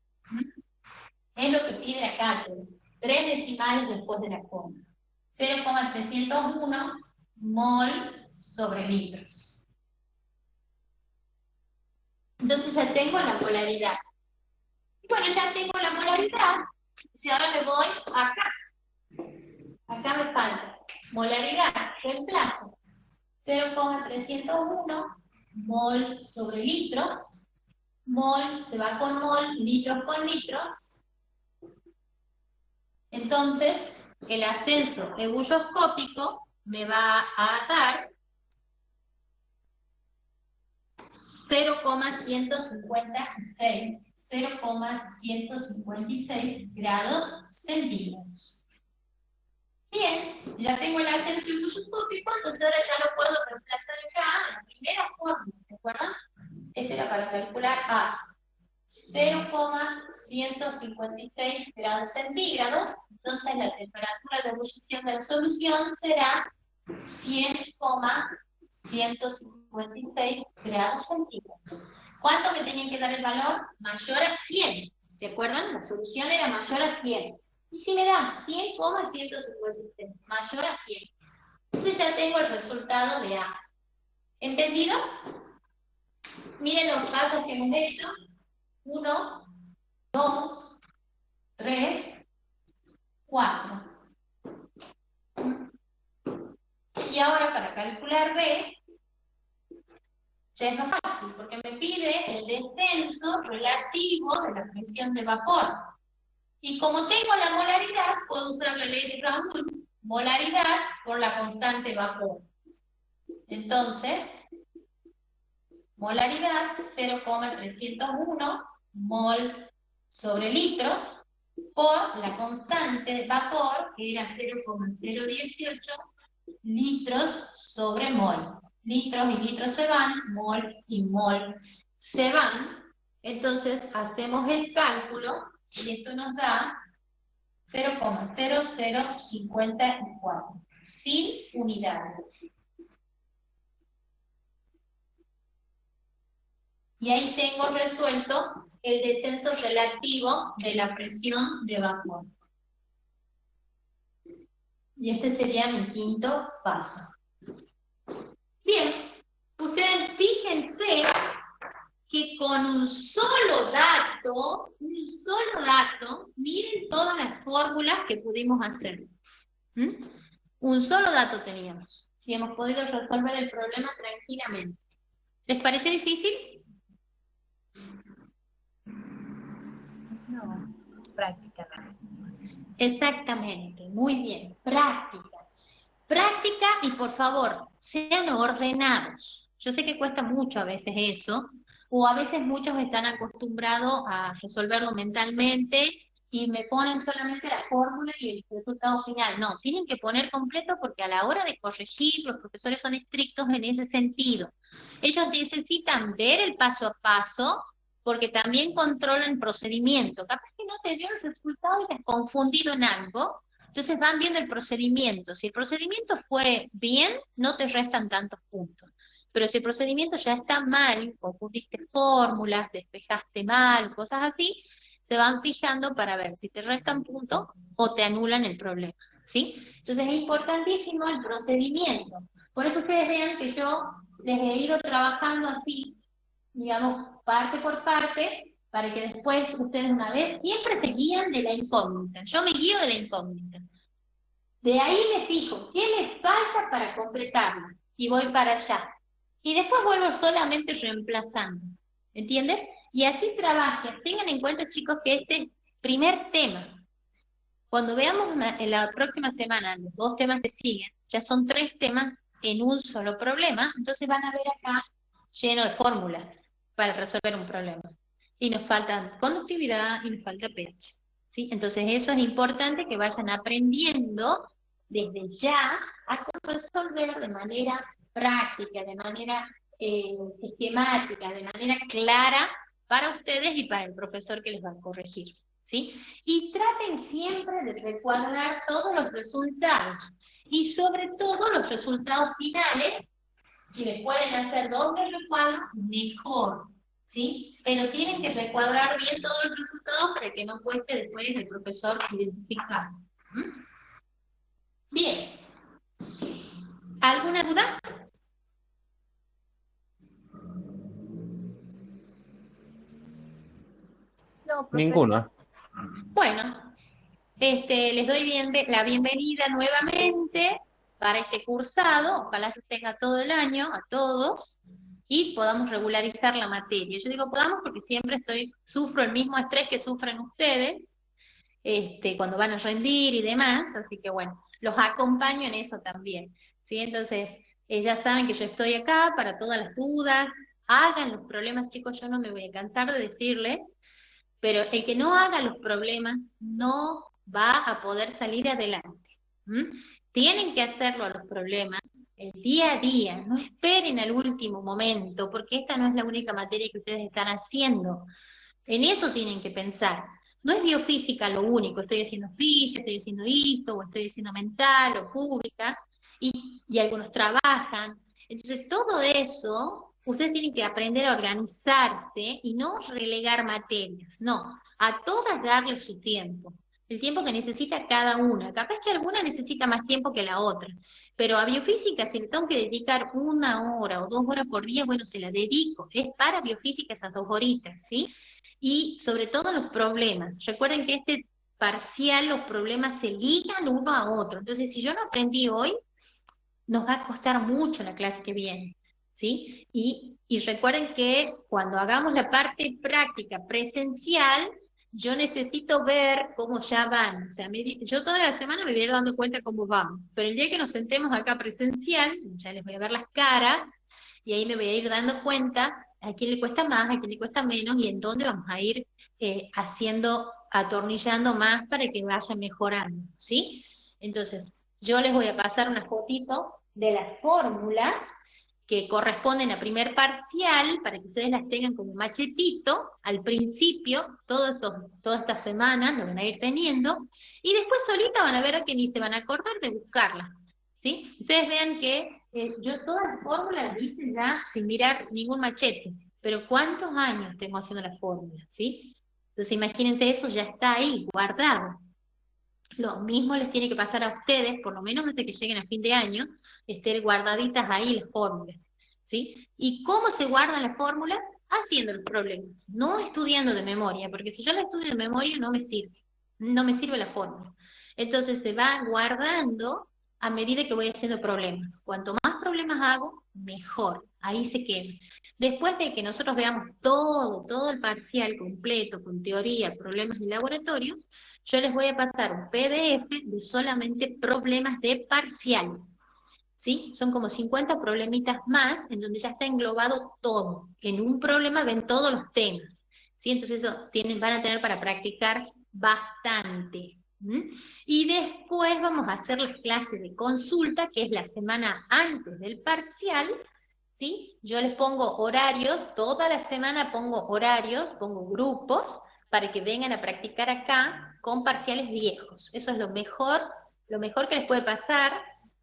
Es lo que pide la cátedra. 3 decimales después de la coma. 0,301 mol sobre litros. Entonces ya tengo la molaridad. Y bueno, ya tengo la molaridad. Si ahora me voy acá. Acá me falta molaridad, reemplazo. 0,301 mol sobre litros. Mol se va con mol, litros con litros. Entonces, el ascenso ebulloscópico me va a dar 0,156 grados centígrados. Bien, ya tengo el ascenso ebulloscópico, entonces ahora ya lo puedo reemplazar acá en la primera fórmula, ¿se acuerdan? Este era para calcular a 0,156 grados centígrados, entonces la temperatura de ebullición de la solución será 100,156 grados centígrados. ¿Cuánto me tenían que dar el valor? Mayor a 100. ¿Se acuerdan? La solución era mayor a 100. Y si me da 100,156, mayor a 100. Entonces ya tengo el resultado de A. ¿Entendido? Miren los pasos que hemos hecho. 1, 2, 3, 4. Y ahora para calcular B, ya es más fácil, porque me pide el descenso relativo de la presión de vapor. Y como tengo la molaridad, puedo usar la ley de Raoult, molaridad por la constante vapor. Entonces, molaridad 0,301 mol sobre litros por la constante de vapor, que era 0,018 litros sobre mol. Litros y litros se van, mol y mol se van. Entonces hacemos el cálculo y esto nos da 0,0054 sin unidades. Y ahí tengo resuelto el descenso relativo de la presión de vapor. Y este sería mi quinto paso. Bien, ustedes fíjense que con un solo dato, miren todas las fórmulas que pudimos hacer. Un solo dato teníamos. Y hemos podido resolver el problema tranquilamente. ¿Les pareció difícil? No, práctica. Exactamente, muy bien, práctica. Práctica y por favor, sean ordenados. Yo sé que cuesta mucho a veces eso, o a veces muchos están acostumbrados a resolverlo mentalmente y me ponen solamente la fórmula y el resultado final. No, tienen que poner completo porque a la hora de corregir, los profesores son estrictos en ese sentido. Ellos necesitan ver el paso a paso porque también controlan el procedimiento. Capaz que no te dio el resultado y te has confundido en algo. Entonces van viendo el procedimiento. Si el procedimiento fue bien, no te restan tantos puntos. Pero si el procedimiento ya está mal, confundiste fórmulas, despejaste mal, cosas así, se van fijando para ver si te restan puntos o te anulan el problema, ¿sí? Entonces es importantísimo el procedimiento. Por eso ustedes vean que yo les he ido trabajando así, digamos, parte por parte, para que después ustedes una vez siempre se guían de la incógnita. Yo me guío de la incógnita. De ahí me fijo, ¿qué les falta para completarlo? Y voy para allá. Y después vuelvo solamente reemplazando. ¿Entienden? Y así trabajen. Tengan en cuenta, chicos, que este es primer tema. Cuando veamos en la próxima semana los 2 temas que siguen, ya son 3 temas en un solo problema, entonces van a ver acá lleno de fórmulas para resolver un problema. Y nos faltan conductividad y nos falta pH. ¿Sí? Entonces eso es importante que vayan aprendiendo desde ya a resolver de manera práctica, de manera esquemática, de manera clara para ustedes y para el profesor que les va a corregir. ¿Sí? Y traten siempre de recuadrar todos los resultados y sobre todo los resultados finales. Si les pueden hacer doble recuadro, mejor, ¿sí? Pero tienen que recuadrar bien todos los resultados para que no cueste después el profesor identificar. Bien. ¿Alguna duda? No, profe. Ninguna. Bueno, les doy la bienvenida nuevamente para este cursado. Ojalá que tenga todo el año, a todos, y podamos regularizar la materia. Yo digo podamos porque siempre sufro el mismo estrés que sufren ustedes cuando van a rendir y demás, así que bueno, los acompaño en eso también, ¿sí? Entonces, ya saben que yo estoy acá para todas las dudas, hagan los problemas, chicos, yo no me voy a cansar de decirles, pero el que no haga los problemas no va a poder salir adelante. Tienen que hacerlo a los problemas el día a día, no esperen al último momento, porque esta no es la única materia que ustedes están haciendo. En eso tienen que pensar. No es biofísica lo único, estoy haciendo física, estoy haciendo esto, o estoy haciendo mental o pública, y algunos trabajan. Entonces todo eso, ustedes tienen que aprender a organizarse y no relegar materias, no, a todas darle su tiempo. El tiempo que necesita cada una. Capaz que alguna necesita más tiempo que la otra. Pero a biofísica, si le tengo que dedicar 1 hora o 2 horas por día, bueno, se la dedico. Es para biofísica esas 2 horitas, ¿sí? Y sobre todo los problemas. Recuerden que este parcial, los problemas se ligan uno a otro. Entonces, si yo no aprendí hoy, nos va a costar mucho la clase que viene, ¿sí? Y recuerden que cuando hagamos la parte práctica presencial, yo necesito ver cómo ya van. O sea, yo toda la semana me voy a ir dando cuenta cómo vamos. Pero el día que nos sentemos acá presencial, ya les voy a ver las caras, y ahí me voy a ir dando cuenta a quién le cuesta más, a quién le cuesta menos, y en dónde vamos a ir atornillando más para que vaya mejorando, ¿sí? Entonces, yo les voy a pasar una fotito de las fórmulas que corresponden a primer parcial, para que ustedes las tengan como machetito, al principio, todas estas semanas lo van a ir teniendo, y después solita van a ver que ni se van a acordar de buscarlas, ¿sí? Ustedes vean que yo todas las fórmulas las hice ya sin mirar ningún machete, pero ¿cuántos años tengo haciendo las fórmulas, sí? Entonces imagínense, eso ya está ahí, guardado. Lo mismo les tiene que pasar a ustedes, por lo menos hasta que lleguen a fin de año, estén guardaditas ahí las fórmulas, ¿sí? ¿Y cómo se guardan las fórmulas? Haciendo los problemas, no estudiando de memoria, porque si yo la estudio de memoria no me sirve la fórmula. Entonces se va guardando a medida que voy haciendo problemas. Cuanto más problemas hago, mejor. Ahí se quema. Después de que nosotros veamos todo el parcial completo, con teoría, problemas y laboratorios, yo les voy a pasar un PDF de solamente problemas de parciales. ¿Sí? Son como 50 problemitas más, en donde ya está englobado todo. En un problema ven todos los temas. ¿Sí? Entonces eso van a tener para practicar bastante. Y después vamos a hacer las clases de consulta, que es la semana antes del parcial. ¿Sí? Yo les pongo horarios, toda la semana pongo horarios, pongo grupos, para que vengan a practicar acá con parciales viejos. Eso es lo mejor que les puede pasar,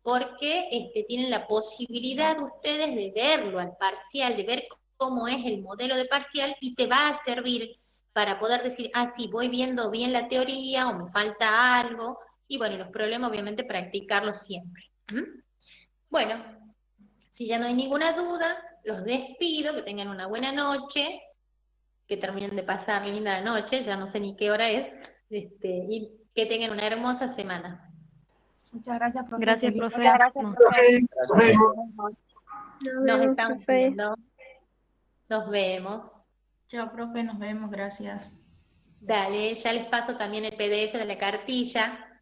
porque tienen la posibilidad ustedes de verlo al parcial, de ver cómo es el modelo de parcial, y te va a servir para poder decir, ah, sí, voy viendo bien la teoría, o me falta algo, y bueno, los problemas obviamente practicarlos siempre. Bueno, si ya no hay ninguna duda, los despido, que tengan una buena noche, que terminen de pasar linda noche, ya no sé ni qué hora es, y que tengan una hermosa semana. Muchas gracias, profe. Gracias, Feliz profe. día. Nos estamos viendo. Nos vemos. Chao, profe, nos vemos, gracias. Dale, ya les paso también el PDF de la cartilla.